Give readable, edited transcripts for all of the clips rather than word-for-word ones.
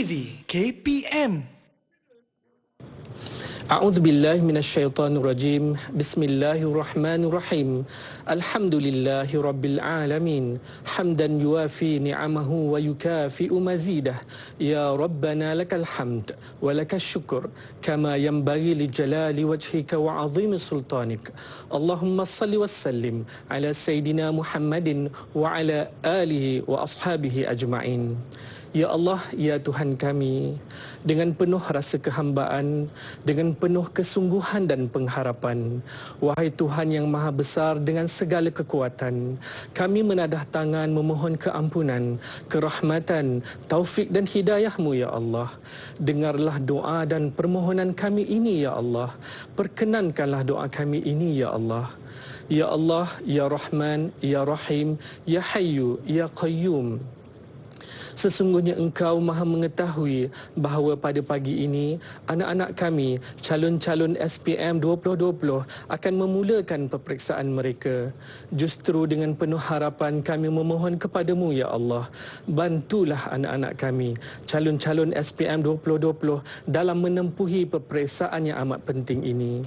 TV KPM. A'udzu billahi minasyaitonir rajim. Bismillahirrahmanirrahim. Alhamdulillahi rabbil alamin. Hamdan yuwafi ni'amahu wa yukafi'u mazidah. Ya Rabbana lakal hamd wa lakash syukur kama yanbaghi li jalali wajhika wa 'azimi sultanik. Allahumma salli wa sallim ala sayidina Muhammadin wa ala alihi wa ashabihi ajma'in. Ya Allah, ya Tuhan kami, dengan penuh rasa kehambaan, dengan penuh kesungguhan dan pengharapan, wahai Tuhan yang Maha Besar dengan segala kekuatan, kami menadah tangan memohon keampunan, kerahmatan, taufik dan hidayah-Mu ya Allah. Dengarlah doa dan permohonan kami ini ya Allah. Perkenankanlah doa kami ini ya Allah. Ya Allah, ya Rahman, ya Rahim, ya Hayyu, ya Qayyum. Sesungguhnya Engkau Maha mengetahui bahawa pada pagi ini anak-anak kami, calon-calon SPM 2020 akan memulakan peperiksaan mereka. Justru dengan penuh harapan kami memohon kepadamu ya Allah, bantulah anak-anak kami, calon-calon SPM 2020 dalam menempuhi peperiksaan yang amat penting ini.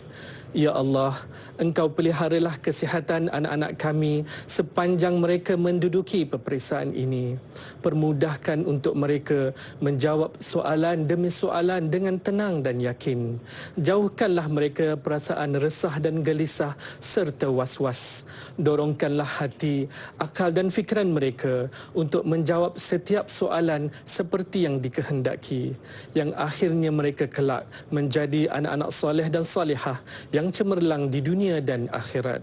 Ya Allah, Engkau peliharalah kesihatan anak-anak kami sepanjang mereka menduduki peperiksaan ini. Permudahkan untuk mereka menjawab soalan demi soalan dengan tenang dan yakin. Jauhkanlah mereka perasaan resah dan gelisah serta was-was. Dorongkanlah hati, akal dan fikiran mereka untuk menjawab setiap soalan seperti yang dikehendaki. Yang akhirnya mereka kelak menjadi anak-anak soleh dan salihah yang cemerlang di dunia dan akhirat.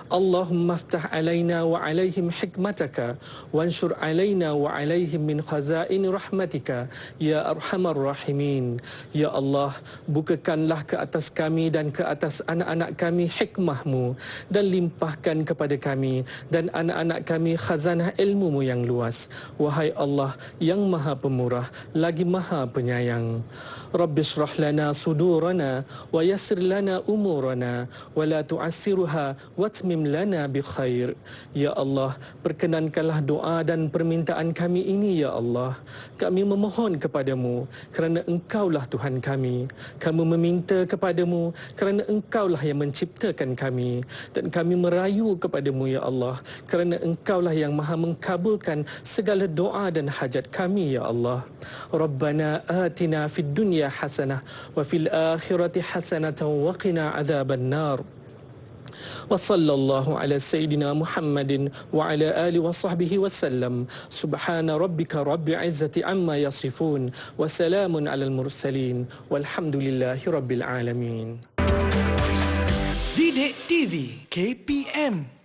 Allahumma aftah alaina wa alaihim hikmataka wanshur alaina wa alaihim min khazain rahmatika ya arhamar rahimin. Ya Allah, bukakanlah ke atas kami dan ke atas anak-anak kami hikmah-Mu dan limpahkan kepada kami dan anak-anak kami khazanah ilmu-Mu yang luas. Wahai Allah yang Maha Pemurah lagi Maha Penyayang. Rabbi shrah lana sudurana wa yassir lana umurana wa la tu'assirha watmim lana bi khair. Ya Allah, perkenankanlah doa dan permintaan kami ini ya Allah. Kami memohon kepadamu kerana Engkaulah Tuhan kami. Kami meminta kepadamu kerana Engkaulah yang menciptakan kami, dan kami merayu kepadamu ya Allah kerana Engkaulah yang Maha mengkabulkan segala doa dan hajat kami ya Allah. Rabbana atina fid dunya hasanah wa fil akhirati hasanatan wa qina adzaban nar. Wa sallallahu ala sayyidina Muhammadin wa ala alihi wa sahbihi wa sallam. Subhana rabbika rabbil izzati amma yasifun wa salamun alal mursalin walhamdulillahi rabbil alamin. Didik TV KPM.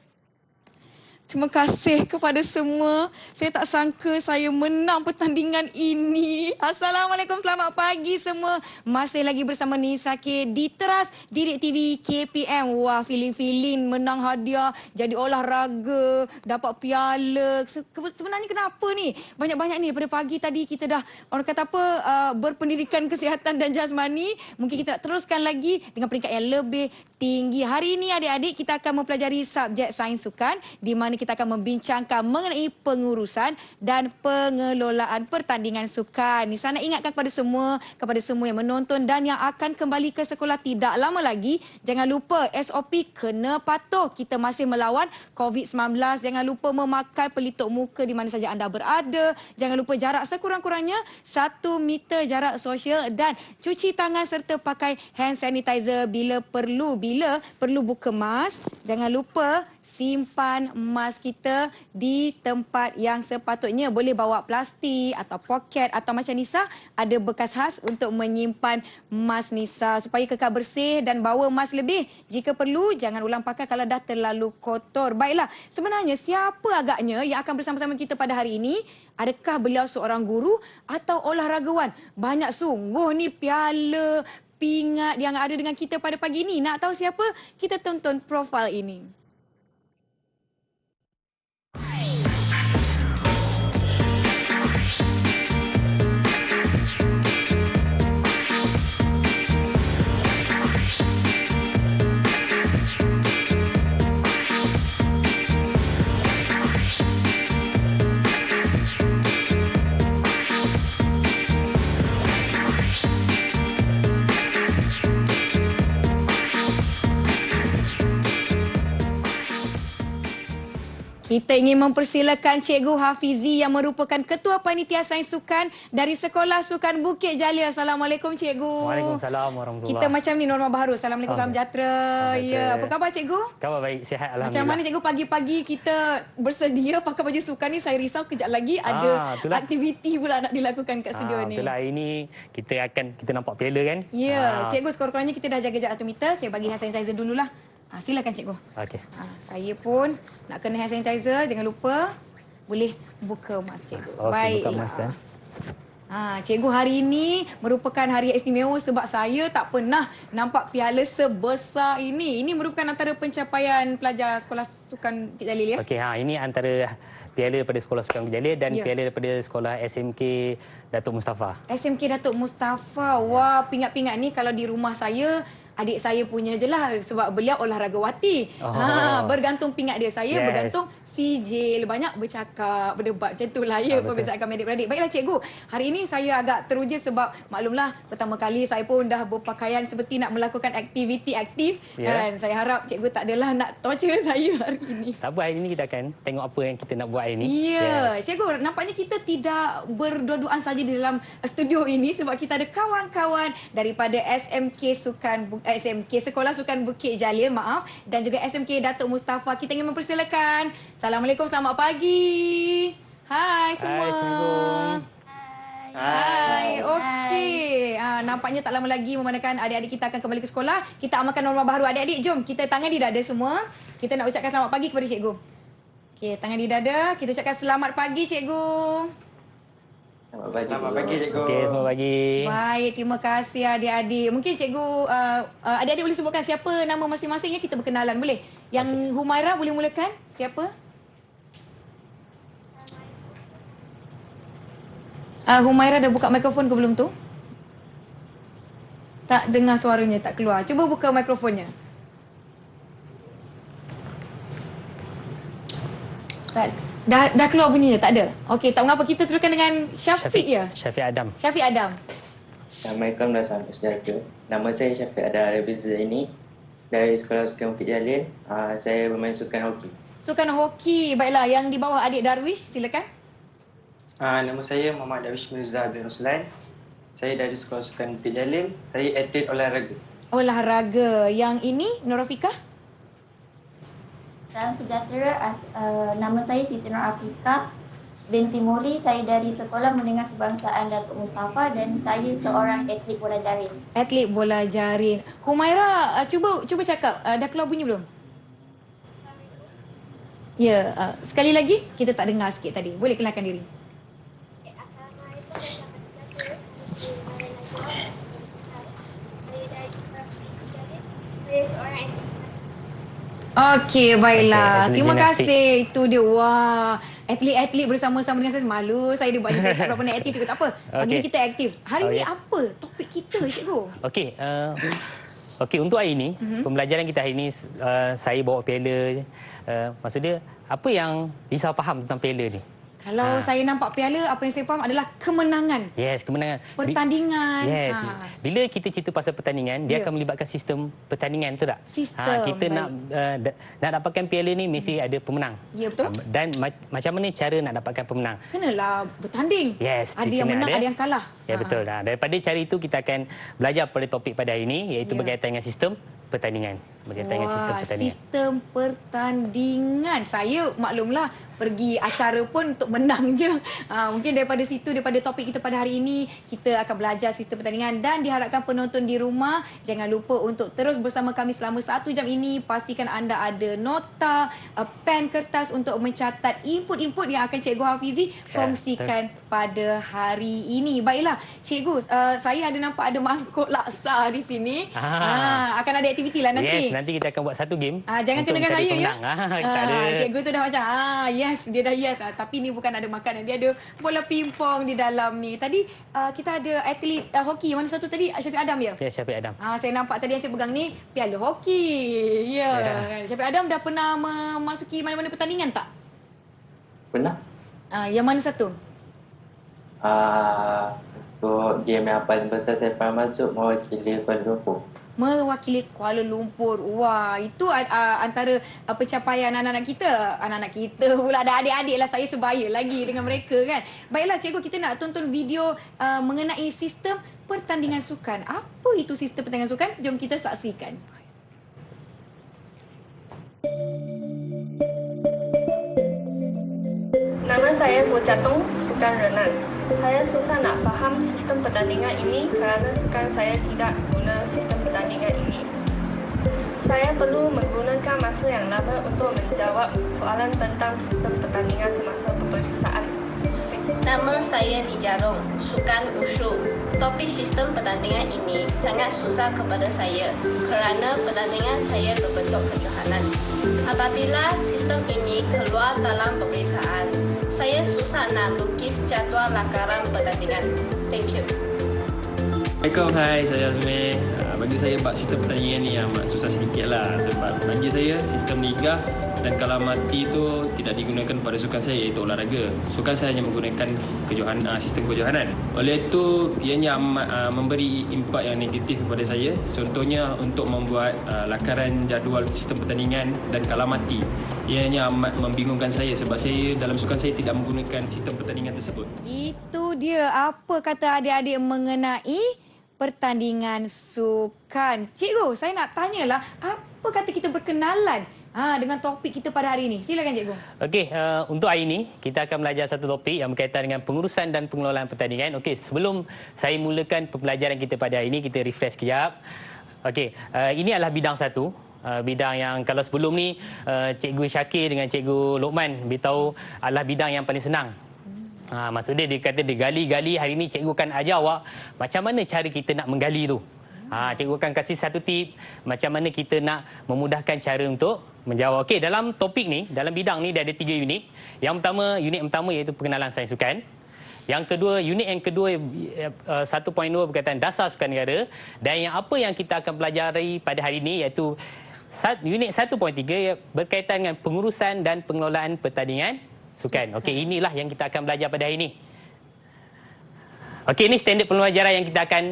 Terima kasih kepada semua. Saya tak sangka saya menang pertandingan ini. Assalamualaikum, selamat pagi semua. Masih lagi bersama Nisa K di Teras Didik TV KPM. Wah, feeling-feeling menang hadiah, jadi olahraga, dapat piala. Sebenarnya kenapa ni? Banyak-banyak ni. Pada pagi tadi kita dah, orang kata apa, berpendidikan kesihatan dan jasmani. Mungkin kita nak teruskan lagi dengan peringkat yang lebih tinggi. Hari ini adik-adik kita akan mempelajari subjek sains sukan, di mana kita akan membincangkan mengenai pengurusan dan pengelolaan pertandingan sukan. Nisa nak ingatkan kepada semua yang menonton dan yang akan kembali ke sekolah tidak lama lagi, jangan lupa SOP kena patuh. Kita masih melawan COVID-19. Jangan lupa memakai pelitup muka di mana saja anda berada. Jangan lupa jarak sekurang-kurangnya 1 meter jarak sosial dan cuci tangan serta pakai hand sanitizer bila perlu. Bila perlu buka mask, jangan lupa simpan mask kita di tempat yang sepatutnya. Boleh bawa plastik atau poket atau macam Nisa ada bekas khas untuk menyimpan mask Nisa supaya kekal bersih, dan bawa mask lebih jika perlu. Jangan ulang pakai kalau dah terlalu kotor. Baiklah, sebenarnya siapa agaknya yang akan bersama-sama kita pada hari ini? Adakah beliau seorang guru atau olahragawan? Banyak sungguh ni piala, pingat yang ada dengan kita pada pagi ini. Nak tahu siapa? Kita tonton profil ini. Kita ingin mempersilakan Cikgu Hafizi yang merupakan Ketua Panitia Sains Sukan dari Sekolah Sukan Bukit Jalil. Assalamualaikum Cikgu. Waalaikumsalam warahmatullahi. Kita macam ni norma baru. Assalamualaikum, salam sejahtera. Ya, apa khabar Cikgu? Khabar baik, sihat Macam alhamdulillah. mana Cikgu pagi-pagi kita bersedia pakai baju sukan ni? Saya risau kejap lagi ada itulah. aktiviti pula nak dilakukan kat studio ni. Itulah, hari ni kita nampak piala kan? Ya, Cikgu sekurang-kurangnya kita dah jaga jarak 1 meter. Saya bagi hand sanitizer dululah. Silakan Cikgu. Okey. Saya pun nak kena hand sanitizer, jangan lupa. Boleh buka mask Cikgu. Okey, buka mask kan. Cikgu hari ini merupakan hari yang istimewa sebab saya tak pernah nampak piala sebesar ini. Ini merupakan antara pencapaian pelajar Sekolah Sukan Bukit Jalil ya? Okey, ini antara piala daripada Sekolah Sukan Bukit Jalil dan piala daripada Sekolah SMK Datuk Mustafa. SMK Datuk Mustafa. Wah, pingat-pingat ni kalau di rumah saya, adik saya punya je lah sebab beliau olahragawati. Bergantung pingat dia. Saya bergantung sijil, banyak bercakap, berdebat. Macam itulah ya perbezaan kami adik-beradik. Baiklah Cikgu, hari ini saya agak teruja sebab maklumlah pertama kali saya pun dah berpakaian seperti nak melakukan aktiviti aktif. Dan saya harap Cikgu tak adalah nak torture saya hari ini. Tak apa, hari ini kita akan tengok apa yang kita nak buat hari ini. Ya, Cikgu, nampaknya kita tidak berdua-duaan saja di dalam studio ini sebab kita ada kawan-kawan daripada SMK Sekolah Sukan Bukit Jalil, maaf, dan juga SMK Datuk Mustafa. Kita ingin mempersilakan. Assalamualaikum, selamat pagi. Hai semua. Hai, Assalamualaikum. Hai. Okey. Nampaknya tak lama lagi memandangkan adik-adik kita akan kembali ke sekolah. Kita amalkan norma baru. Adik-adik, jom kita tangan di dada semua. Kita nak ucapkan selamat pagi kepada Cikgu. Okey, tangan di dada. Kita ucapkan selamat pagi Cikgu. Selamat pagi Cikgu. Okey, selamat pagi. Baik, terima kasih adik-adik. Mungkin Cikgu, adik-adik boleh sebutkan siapa nama masing-masing ya, kita berkenalan boleh? Yang Humaira boleh mulakan? Siapa? Humaira dah buka mikrofon ke belum tu? Tak dengar suaranya, tak keluar. Cuba buka mikrofonnya. Tak. Dah keluar bunyinya, tak ada? Okey, tak mengapa. Kita teruskan dengan Syafiq ya? Syafiq Adam. Syafiq Adam. Assalamualaikum dan salam sejahtera. Nama saya Syafiq Adam Arabiz Zaini dari Sekolah Sukan Bukit Jalil. Saya bermain sukan hoki. Sukan hoki. Baiklah, yang di bawah adik Darwish, silakan. Nama saya Muhammad Darwish Mirza bin Ruslan. Saya dari Sekolah Sukan Bukit Jalil. Saya atlet olahraga. Olahraga. Yang ini, Nurafikah? Salam sejahtera, nama saya Siti Nur Afrika binti Muli. Saya dari Sekolah Menengah Kebangsaan Datuk Mustafa dan saya seorang atlet bola jaring. Atlet bola jaring. Humaira, cuba cakap. Dah keluar bunyi belum? Ya, sekali lagi. Kita tak dengar sikit tadi. Boleh kenalkan diri. Saya seorang Okey, baiklah. Okey, Terima gimnastik. kasih. Itu dia. Wah, atlet-atlet bersama-sama dengan saya. Malu saya dia buat ni. Saya tak berapa nak aktif juga. Tak apa. Pagi ni kita aktif. Hari ni apa topik kita, Cikgu? Okey, untuk hari ini, pembelajaran kita hari ini, saya bawa piala. Maksudnya, apa yang Lisa faham tentang piala ni? Kalau saya nampak piala, apa yang saya faham adalah kemenangan. Yes, kemenangan. Pertandingan. Yes. Bila kita cerita pasal pertandingan, dia akan melibatkan sistem pertandingan, betul tak? Sistem, Kita nak dapatkan piala ni mesti ada pemenang. Ya, betul. Dan macam mana cara nak dapatkan pemenang? Kenalah bertanding. Yes, Ada yang kena menang, ada. ada yang kalah. Ya, betul. Daripada cara itu kita akan belajar pada topik pada hari ini, iaitu berkaitan dengan sistem pertandingan. Berkaitan dengan sistem pertandingan. Sistem pertandingan. Saya maklumlah pergi acara pun untuk menang je. Mungkin daripada situ, daripada topik kita pada hari ini, kita akan belajar sistem pertandingan dan diharapkan penonton di rumah jangan lupa untuk terus bersama kami selama 1 jam ini. Pastikan anda ada nota, pen, kertas untuk mencatat input-input yang akan Cikgu Hafizi kongsikan pada hari ini. Baiklah, Cikgu, saya ada nampak ada mangkuk laksa di sini. Akan ada aktiviti lah nanti. Yes, nanti kita akan buat satu game. Jangan untuk kenakan mencari saya pemenang. ya. Kita ada. Cikgu tu dah macam yes, dia dah yes. Tapi ni bukan ada makanan, dia ada bola pingpong di dalam ni. Tadi kita ada atlet hoki. Mana satu tadi? Syafiq Adam ya? Ya, Syafiq Adam. Saya nampak tadi yang saya pegang ni piala hoki. Ya. Syafiq Adam dah pernah memasuki mana-mana pertandingan tak? Pernah? Yang mana satu? Untuk game yang paling besar saya pernah masuk mewakili Kuala Lumpur. mewakili Kuala Lumpur. Wah, itu antara pencapaian anak-anak kita. Anak-anak kita pula ada adik-adik lah, saya sebaya lagi dengan mereka kan. Baiklah cikgu, kita nak tonton video mengenai sistem pertandingan sukan. Apa itu sistem pertandingan sukan? Jom kita saksikan. Nama saya Go Jatong, sukan renang. Saya susah nak faham sistem pertandingan ini kerana sukan saya tidak guna sistem pertandingan ini. Saya perlu menggunakan masa yang lama untuk menjawab soalan tentang sistem pertandingan semasa peperiksaan. Nama saya Nijarong, sukan wushu. Topik sistem pertandingan ini sangat susah kepada saya kerana pertandingan saya berbentuk kejohanan. Apabila sistem ini keluar dalam peperiksaan, saya susah nak lukis jadual lakaran pertandingan. Thank you. Assalamualaikum, hai, saya Azmi. Bagi saya bab sistem pertandingan ni amat susah sedikit lah. Sebab bagi saya sistem liga dan kalah mati itu tidak digunakan pada sukan saya, iaitu olahraga. Sukan saya hanya menggunakan sistem kejohanan. Oleh itu, ianya amat memberi impak yang negatif kepada saya. Contohnya untuk membuat lakaran jadual sistem pertandingan dan kalah mati. Ianya amat membingungkan saya sebab saya dalam sukan saya tidak menggunakan sistem pertandingan tersebut. Itu dia apa kata adik-adik mengenai pertandingan sukan. Cikgu, saya nak tanyalah, apa kata kita berkenalan dengan topik kita pada hari ini? Silakan cikgu. Okey, untuk hari ini kita akan belajar satu topik yang berkaitan dengan pengurusan dan pengelolaan pertandingan. Okey, sebelum saya mulakan pembelajaran kita pada hari ini, kita refresh sekejap. Okey, ini adalah bidang satu. Bidang yang kalau sebelum ni Cikgu Syakir dengan Cikgu Lokman beritahu adalah bidang yang paling senang. Maksudnya dia kata dia gali-gali, hari ni cikgu akan ajar awak macam mana cara kita nak menggali tu. Cikgu akan kasih satu tip macam mana kita nak memudahkan cara untuk menjawab. Okey, dalam topik ni, dalam bidang ni dia ada 3 unit. Yang pertama, unit pertama iaitu pengenalan sains sukan. Yang kedua, unit yang kedua 1.2 berkaitan dasar sukan negara, dan yang apa yang kita akan pelajari pada hari ini iaitu unit 1.3 berkaitan dengan pengurusan dan pengelolaan pertandingan sukan. Okey, inilah yang kita akan belajar pada hari ini. Okey, ini standard pembelajaran yang kita akan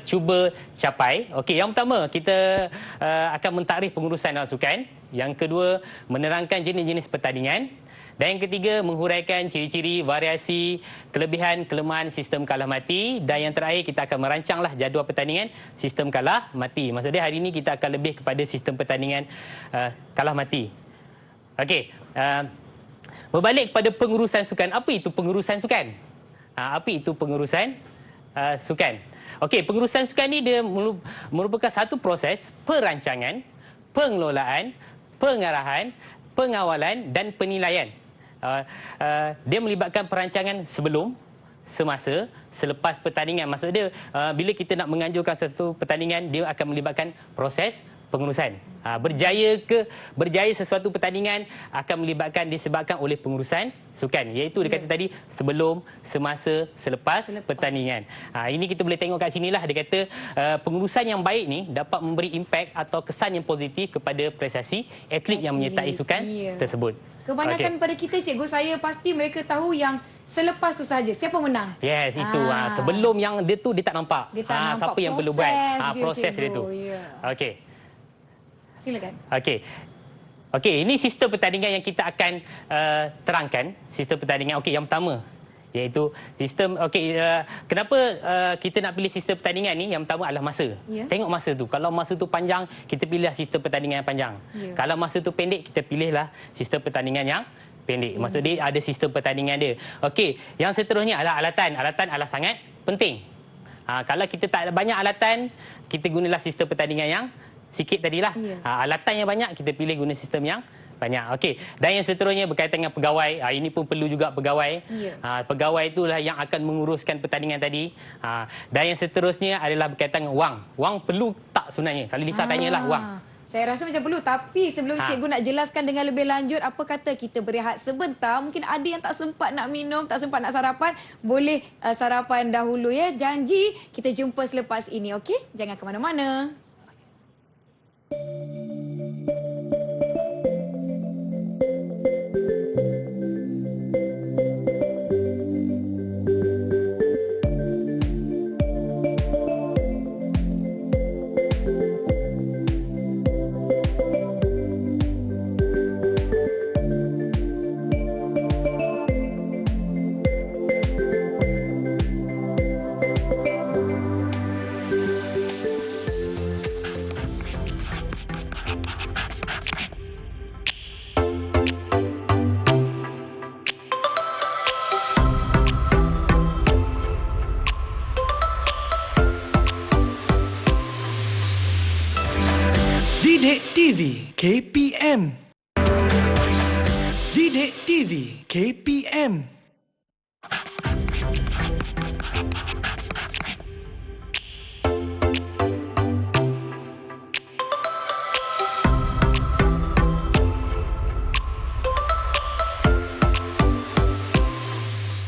cuba capai. Okey, yang pertama kita akan mentakrif pengurusan dalam sukan. Yang kedua, menerangkan jenis-jenis pertandingan. Dan yang ketiga, menghuraikan ciri-ciri, variasi, kelebihan, kelemahan sistem kalah mati. Dan yang terakhir, kita akan merancanglah jadual pertandingan sistem kalah mati. Maksudnya hari ini kita akan lebih kepada sistem pertandingan kalah mati. Okey, berbalik kepada pengurusan sukan. Apa itu pengurusan sukan? Apa itu pengurusan sukan? Okey, pengurusan sukan ni dia merupakan satu proses perancangan, pengelolaan, pengarahan, pengawalan dan penilaian. Dia melibatkan perancangan sebelum, semasa, selepas pertandingan. Maksudnya bila kita nak menganjurkan satu pertandingan, dia akan melibatkan proses pengurusan. Berjaya sesuatu pertandingan akan melibatkan disebabkan oleh pengurusan sukan, iaitu dia kata tadi sebelum, semasa, selepas pertandingan. Ini kita boleh tengok kat sinilah, dia kata pengurusan yang baik ni dapat memberi impak atau kesan yang positif kepada prestasi atlet yang menyertai sukan tersebut. Kebanyakan pada kita, cikgu, saya pasti mereka tahu yang selepas tu saja siapa menang. Yes, itu. Sebelum yang dia tu dia tak nampak. Dia tak nampak siapa yang perlu buat. Proses cikgu. dia tu. Okey. Silakan. Okey, ini sistem pertandingan yang kita akan terangkan. Sistem pertandingan. Okey, yang pertama iaitu sistem. Okey, kenapa kita nak pilih sistem pertandingan ni? Yang pertama adalah masa. Tengok masa tu. Kalau masa tu panjang, kita pilihlah sistem pertandingan yang panjang. Kalau masa tu pendek, kita pilihlah sistem pertandingan yang pendek. Maksudnya ada sistem pertandingan dia. Okey, yang seterusnya adalah alatan. Alatan adalah sangat penting. Kalau kita tak ada banyak alatan, kita gunalah sistem pertandingan yang sikit tadilah. Alatan yang banyak, kita pilih guna sistem yang banyak. Okey. Dan yang seterusnya berkaitan dengan pegawai. Ini pun perlu juga pegawai. Pegawai itulah yang akan menguruskan pertandingan tadi. Dan yang seterusnya adalah berkaitan dengan wang. Wang perlu tak sebenarnya? Kalau Lisa tanyalah wang. Saya rasa macam perlu. Tapi sebelum cikgu nak jelaskan dengan lebih lanjut, apa kata kita berehat sebentar. Mungkin ada yang tak sempat nak minum, tak sempat nak sarapan. Boleh sarapan dahulu ya. Janji kita jumpa selepas ini. Okey? Jangan ke mana-mana. TV KPM. Didik TV KPM.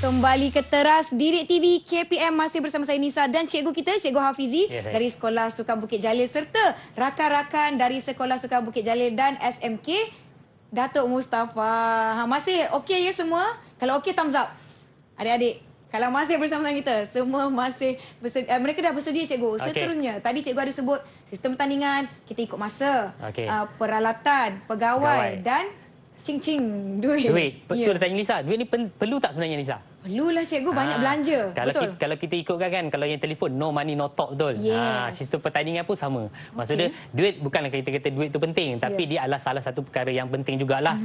Kembali ke teras Didik TV KPM, masih bersama saya Nisa dan cikgu kita, Cikgu Hafizi dari Sekolah Sukan Bukit Jalil serta rakan-rakan dari Sekolah Sukan Bukit Jalil dan SMK Datuk Mustafa. Masih okey ya semua? Kalau okey thumbs up. Adik-adik, kalau masih bersama-sama kita, semua masih bersedia, mereka dah bersedia cikgu. Seterusnya, tadi cikgu ada sebut sistem pertandingan, kita ikut masa, peralatan, pegawai dan cing-cing, duit. Betul tanya Lisa. Duit ni perlu tak sebenarnya Lisa? Perlulah cikgu, banyak belanja. Kalau kita ikutkan kan, kalau yang telefon no money no talk, betul. Sistem pertandingan pun sama. Maksudnya duit bukanlah kita kata duit tu penting, tapi dia adalah salah satu perkara yang penting jugalah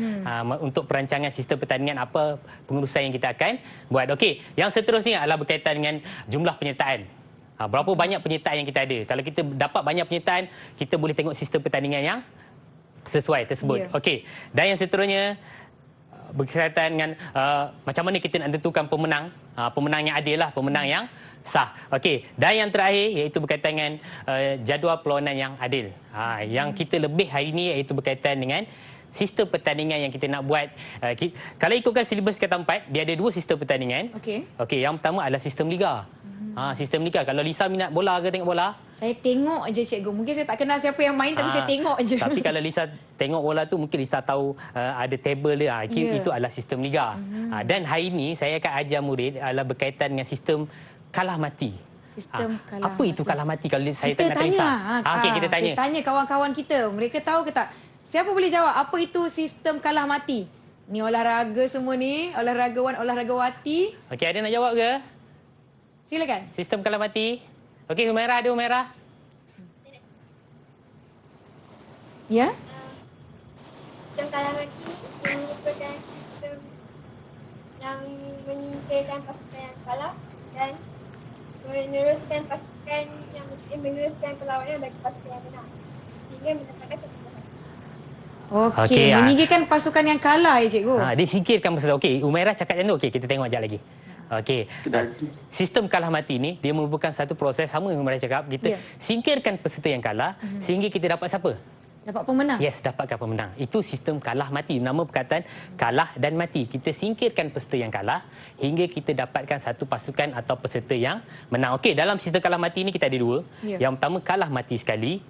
untuk perancangan sistem pertandingan apa pengurusan yang kita akan buat. Okey, yang seterusnya adalah berkaitan dengan jumlah penyertaan. Berapa banyak penyertaan yang kita ada. Kalau kita dapat banyak penyertaan, kita boleh tengok sistem pertandingan yang sesuai tersebut. Okey. Dan yang seterusnya berkaitan dengan macam mana kita nak tentukan pemenang, pemenang yang adil lah, pemenang yang sah. Okey. Dan yang terakhir iaitu berkaitan dengan jadual perlawanan yang adil. Yang kita lebih hari ini iaitu berkaitan dengan sistem pertandingan yang kita nak buat. Kalau ikutkan silibus kata 4, dia ada 2 sistem pertandingan. Okey, yang pertama adalah sistem liga. Sistem liga. Kalau Lisa minat bola ke tengok bola? Saya tengok aja cikgu. Mungkin saya tak kenal siapa yang main tapi saya tengok aja. Tapi kalau Lisa tengok bola tu mungkin Lisa tahu ada table dia. Itu adalah sistem liga. Dan hari ini saya akan ajar murid adalah berkaitan dengan sistem kalah mati. Sistem kalah apa itu kalah mati kalau saya kita tanya Lisa? Okey, kita tanya. Kita tanya kawan-kawan kita. Mereka tahu ke tak? Siapa boleh jawab apa itu sistem kalah mati? Ni olahraga semua ni, olahragawan, olahragawati. Okey, ada nak jawab ke? Silakan. Sistem kalah mati. Okey, Humairah, ada Humairah? Ya? Sistem kalah mati merupakan sistem yang menyingkirkan pasukan yang kalah dan meneruskan pasukan yang meneruskan perlawanan bagi pasukan yang menang sehingga mendapatkan satu poin. Okey, menyingkirkan pasukan yang kalah ya cikgu. Dia singkirkan peserta. Okey, Humairah cakap macam tu. Okey, kita tengok sekejap lagi. Okey. Sistem kalah mati ni dia merupakan satu proses sama yang mereka cakap. Kita singkirkan peserta yang kalah sehingga kita dapat siapa? Dapat pemenang. Yes, dapatkan pemenang. Itu sistem kalah mati. Nama perkataan kalah dan mati. Kita singkirkan peserta yang kalah hingga kita dapatkan satu pasukan atau peserta yang menang. Okey, dalam sistem kalah mati ni kita ada 2. Yang pertama kalah mati sekali.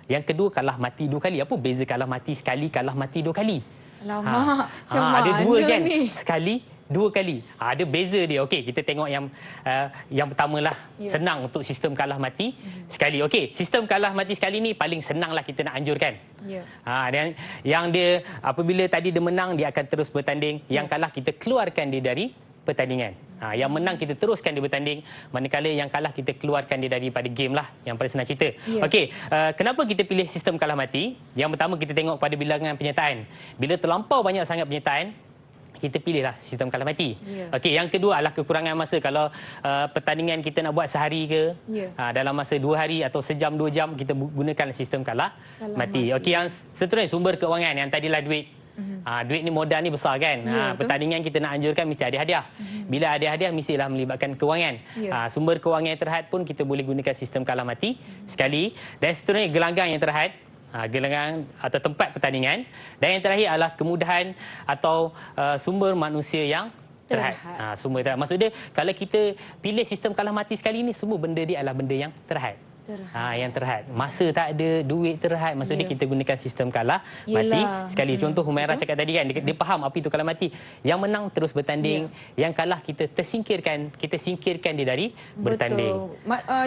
Yang kedua kalah mati 2 kali. Apa beza kalah mati sekali, kalah mati 2 kali? Alamak, macam mana ada 2 kan? Ni? Sekali 2 kali. Ada beza dia. Okey, kita tengok yang pertamalah. Senang untuk sistem kalah mati sekali. Okey, sistem kalah mati sekali ni paling senanglah kita nak anjurkan. Dan yang dia apabila tadi dia menang dia akan terus bertanding. Yang kalah kita keluarkan dia dari pertandingan. Yang menang kita teruskan dia bertanding. Manakala yang kalah kita keluarkan dia daripada game lah. Yang paling senang cerita. Okey, kenapa kita pilih sistem kalah mati? Yang pertama kita tengok pada bilangan penyertaan. Bila terlampau banyak sangat penyertaan, kita pilihlah sistem kalah mati. Okey, yang kedua adalah kekurangan masa. Kalau pertandingan kita nak buat sehari ke, dalam masa 2 hari atau sejam 2 jam, kita gunakan sistem kalah mati. Okey, yang seterusnya sumber keuangan. Yang tadilah duit. Duit ni modal ni besar kan. Pertandingan kita nak anjurkan mesti ada hadiah. Bila ada hadiah mestilah melibatkan kewangan. Sumber kewangan yang terhad pun kita boleh gunakan sistem kalah mati sekali. Dan seterusnya gelanggang yang terhad. Gelanggang atau tempat pertandingan. Dan yang terakhir adalah kemudahan atau sumber manusia yang terhad. Sumber terhad. Maksudnya kalau kita pilih sistem kalah mati sekali ni, semua benda dia adalah benda yang terhad. Yang terhad. Masa tak ada, duit terhad. Maksudnya kita gunakan sistem kalah mati sekali. Contoh Humairah cakap tadi kan, dia faham apa itu kalah mati. Yang menang terus bertanding, yang kalah kita tersingkirkan, kita singkirkan dia dari bertanding.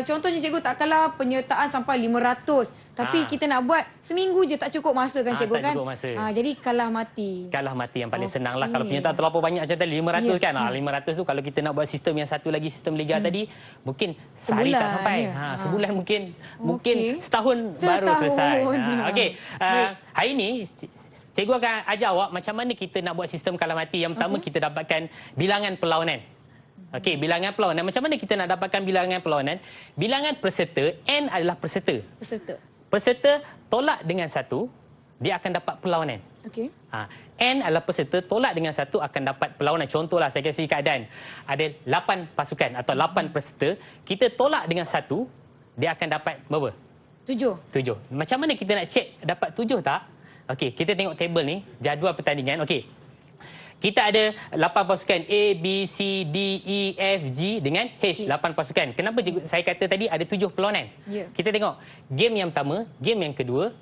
Contohnya cikgu, tak kalah penyertaan sampai 500. Tapi kita nak buat seminggu je tak cukup masa kan cikgu kan? Tak cukup masa. Jadi kalah mati. Kalah mati yang paling senang lah. Kalau penyertaan terlalu banyak macam tadi 500 kan. 500 tu kalau kita nak buat sistem yang satu lagi, sistem liga tadi, mungkin sehari tak sampai. Sebulan mungkin setahun baru selesai. Okey. Hari ini cikgu akan ajar awak macam mana kita nak buat sistem kalah mati. Yang pertama kita dapatkan bilangan perlawanan. Okey, bilangan perlawanan. Macam mana kita nak dapatkan bilangan perlawanan? Bilangan peserta, N adalah peserta. Peserta tolak dengan 1, dia akan dapat perlawanan. Okey. N adalah peserta, tolak dengan 1 akan dapat perlawanan. Contohlah saya kasih keadaan ada 8 pasukan atau 8 peserta, kita tolak dengan 1, dia akan dapat berapa? 7. Macam mana kita nak cek dapat 7 tak? Okey, kita tengok tabel ni, jadual pertandingan. Okey. Kita ada 8 pasukan A, B, C, D, E, F, G dengan H. 8 pasukan. Kenapa saya kata tadi ada 7 perlawanan? Ya. Kita tengok game yang pertama, game yang kedua.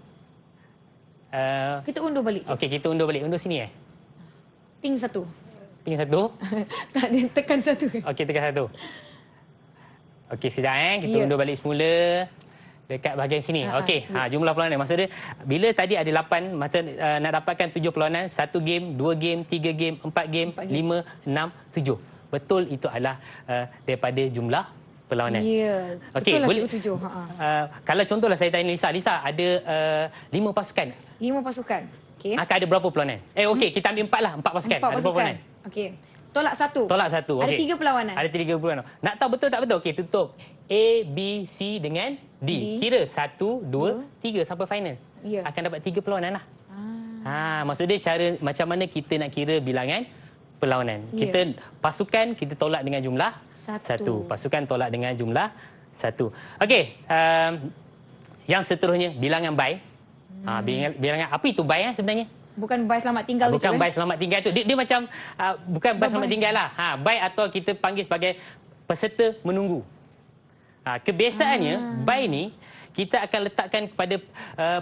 Kita undur balik. Okey, kita undur balik. Undur sini Ting 1. Ting 1. Tak ada, tekan 1. Okey, tekan 1. Okey, sekejap kita undur balik semula. Dekat bahagian sini. Okey, jumlah perlawanan. Maksud dia, bila tadi ada 8, masa nak dapatkan 7 perlawanan, 1 game, 2 game, 3 game, 4 game, 5, 6, 7. Betul itu adalah daripada jumlah perlawanan. Ya, okey, betul lah boleh, cikgu 7. kalau contohlah saya tanya Lisa ada 5 pasukan. 5 pasukan. Okey. Akan ada berapa perlawanan? Okey, kita ambil 4 lah, 4 pasukan. 4 ada berapa perlawanan? Okey. Tolak 1. Tolak 1. Ada Okey. 3 perlawanan. Ada 3 perlawanan. Nak tahu betul tak betul? Okey, tutup. A, B, C dengan D. Kira 1, 2, 3 sampai final. Ya. Akan dapat 3 perlawanan lah. Maksud dia cara macam mana kita nak kira bilangan perlawanan. Ya. Kita pasukan kita tolak dengan jumlah 1. Pasukan tolak dengan jumlah 1. Okey, yang seterusnya bilangan by. Bilangan apa itu by sebenarnya? Bukan by selamat tinggal tu. Bukan by selamat tinggal tu. Dia macam bukan by selamat tinggal lah. By atau kita panggil sebagai peserta menunggu. Kebiasaannya by ni kita akan letakkan kepada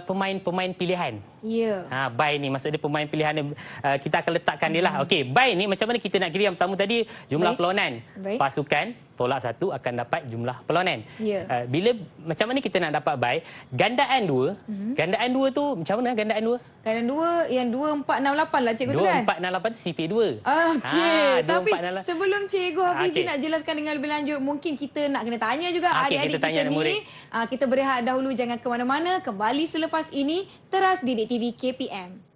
pemain-pemain pilihan. Ya. By ni maksud dia pemain pilihan kita akan letakkan dia lah. Okey, by ni macam mana kita nak kira yang pertama tadi jumlah perlawanan. Pasukan tolak 1 akan dapat jumlah perlawanan. Ya. Bila macam mana kita nak dapat by gandaan 2. Gandaan 2 tu macam mana gandaan 2? Gandaan 2 yang 2 4 6 8 lah cikgu tu kan. 2 4 6 8 tu CP2. Okey. Tapi 4, 6, sebelum cikgu Hafizi nak jelaskan dengan lebih lanjut, mungkin kita nak kena tanya juga adik-adik kita ni. Kita berehat dahulu, jangan ke mana-mana. Kembali selepas ini Teras Didik TV KPM.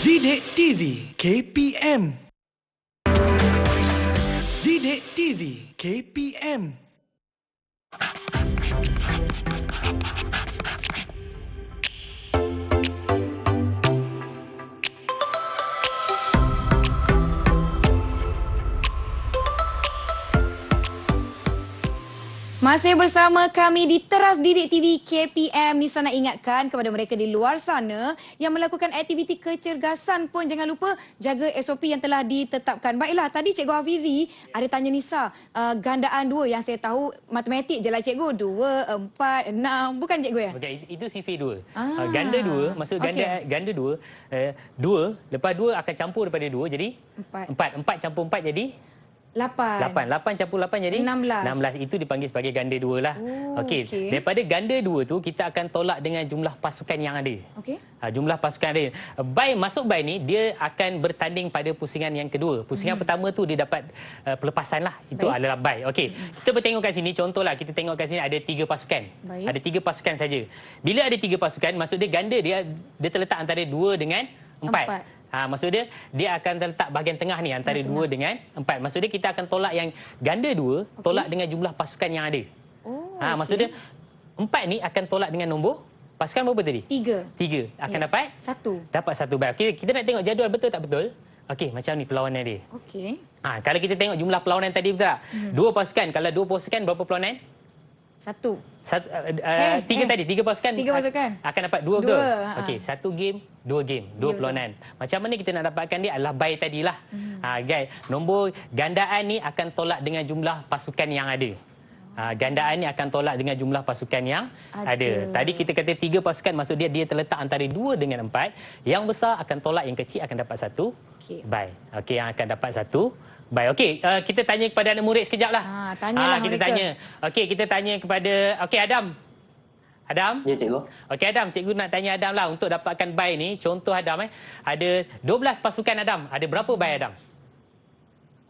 Didik TV KPM. Didik TV KPM. Masih bersama kami di Teras Didik TV KPM. Nisa nak ingatkan kepada mereka di luar sana yang melakukan aktiviti kecergasan pun jangan lupa jaga SOP yang telah ditetapkan. Baiklah, tadi Cikgu Hafizi ada tanya Nisa gandaan 2 yang saya tahu matematik je lah cikgu. 2, 4, 6. Bukan cikgu ya? Bukan, itu CV2. Ganda 2, maksud ganda 2. 2, lepas 2 akan campur daripada 2 jadi 4. 4 campur 4 jadi 8 campur 8 jadi 16. Itu dipanggil sebagai ganda 2 lah. Okey. Daripada ganda 2 tu kita akan tolak dengan jumlah pasukan yang ada. Okey. Jumlah pasukan ada. Masuk by ni dia akan bertanding pada pusingan yang kedua. Pusingan pertama tu dia dapat pelepasan lah. Itu adalah by. Okey. Kita bertengok kat sini, contohlah kita tengok kat sini ada 3 pasukan. Ada 3 pasukan saja. Bila ada 3 pasukan, maksud dia ganda dia terletak antara 2 dengan 4. Maksud dia akan terletak bahagian tengah ni antara 2 dengan 4. Maksud dia kita akan tolak yang ganda 2 tolak dengan jumlah pasukan yang ada. Maksud dia 4 ni akan tolak dengan nombor pasukan berapa tadi? 3 akan dapat 1. Dapat 1 by. Okey, kita nak tengok jadual betul tak betul? Okey, macam ni perlawanan dia. Okey. Kalau kita tengok jumlah perlawanan tadi betul tak? 2 pasukan, kalau 2 pasukan berapa perlawanan? 1. 3 tadi, 3 pasukan. 3 pasukan. Akan dapat 2 betul? Okey, 1 game, 2 game, 2 perlawanan. Macam mana kita nak dapatkan dia adalah by tadilah. Guys, nombor gandaan ni akan tolak dengan jumlah pasukan yang ada. Gandaan ni akan tolak dengan jumlah pasukan yang ada. Tadi kita kata 3 pasukan, maksud dia terletak antara 2 dengan 4. Yang besar akan tolak yang kecil, akan dapat 1 bai. Okey, yang akan dapat 1 bai. Okey, kita tanya kepada anak murid sekejap lah. Tanyalah kita mereka. tanya. Okey, kita tanya kepada Adam. Adam? Ya, cikgu. Okey, Adam. Cikgu nak tanya Adam lah untuk dapatkan bai ni. Contoh Adam, ada 12 pasukan Adam. Ada berapa bai Adam?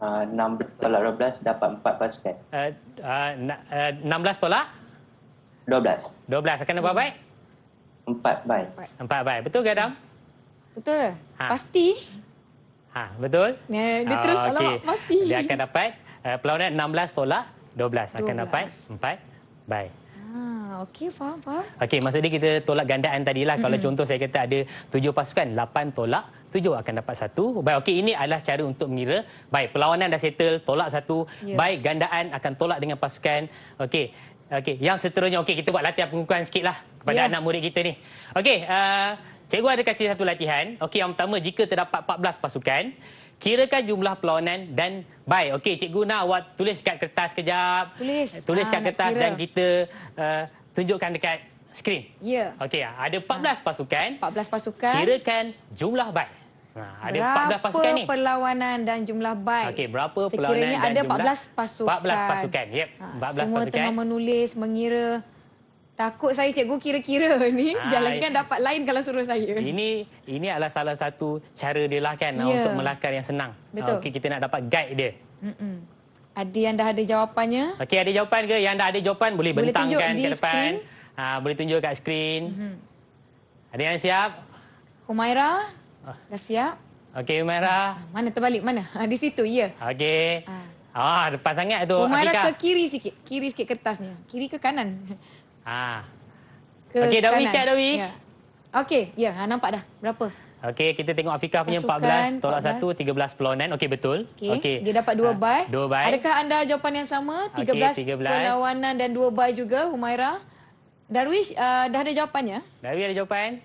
16 tolak 12 dapat 4 pasukan. 16 tolak? 12. 12 akan dapat bai? 4 bai. 4 bai. Betul ke Adam? Betul. Pasti. Betul? Dia terus alamak pasti. Dia akan dapat perlawanan 16 tolak 12 akan dapat 4 bai. Okey, faham. Okey, maksud dia kita tolak gandaan tadilah. Kalau contoh saya kata ada 7 pasukan, 8 tolak 7 akan dapat 1. Baik, okey, ini adalah cara untuk mengira. Baik, perlawanan dah settle, tolak 1. Baik, gandaan akan tolak dengan pasukan. Okey, yang seterusnya, okey, kita buat latihan pengukuran sikitlah kepada anak murid kita ni. Okey, cikgu ada kasih satu latihan. Okey, yang pertama, jika terdapat 14 pasukan, kirakan jumlah perlawanan dan bai. Okey, cikgu nak awak tulis kat kertas kejap. Tulis kat kertas dan kita tunjukkan dekat skrin. Ya. Okey, ada 14 pasukan. 14 pasukan. Kirakan jumlah bai. Ada 14 pasukan ni. Berapa perlawanan dan jumlah bai? Okey, berapa perlawanan sekiranya dan ada jumlah? 14 pasukan. 14 pasukan. Yep, 14 semua pasukan. tengah menulis, mengira. Takut saya cikgu kira-kira ni. Jalankan dapat lain kalau suruh saya. Ini adalah salah satu cara dia lah kan untuk melakar yang senang. Betul. Okey, kita nak dapat guide dia. Ada yang dah ada jawapannya? Okey, ada jawapan ke? Yang dah ada jawapan boleh bentangkan ke depan. Skrin. Boleh tunjuk kat skrin. Ada yang siap? Humaira, dah siap? Okey, Humaira. Mana terbalik? Mana? Di situ, ya. Okey. Depan sangat tu. Humaira Afika. ke kiri sikit. Kiri sikit kertasnya. Kiri ke kanan? Okey, Darwish siap, Darwish? Ya. Okey, ya, nampak dah. Berapa? Okey, kita tengok Afika punya 14 tolak 1, 13 perlawanan. Okey, betul. Okey. Dia dapat 2 bai. 2 bai. Adakah anda jawapan yang sama? 13 perlawanan dan 2 bai juga, Humaira. Darwish, dah ada jawapannya? Darwish ada jawapan?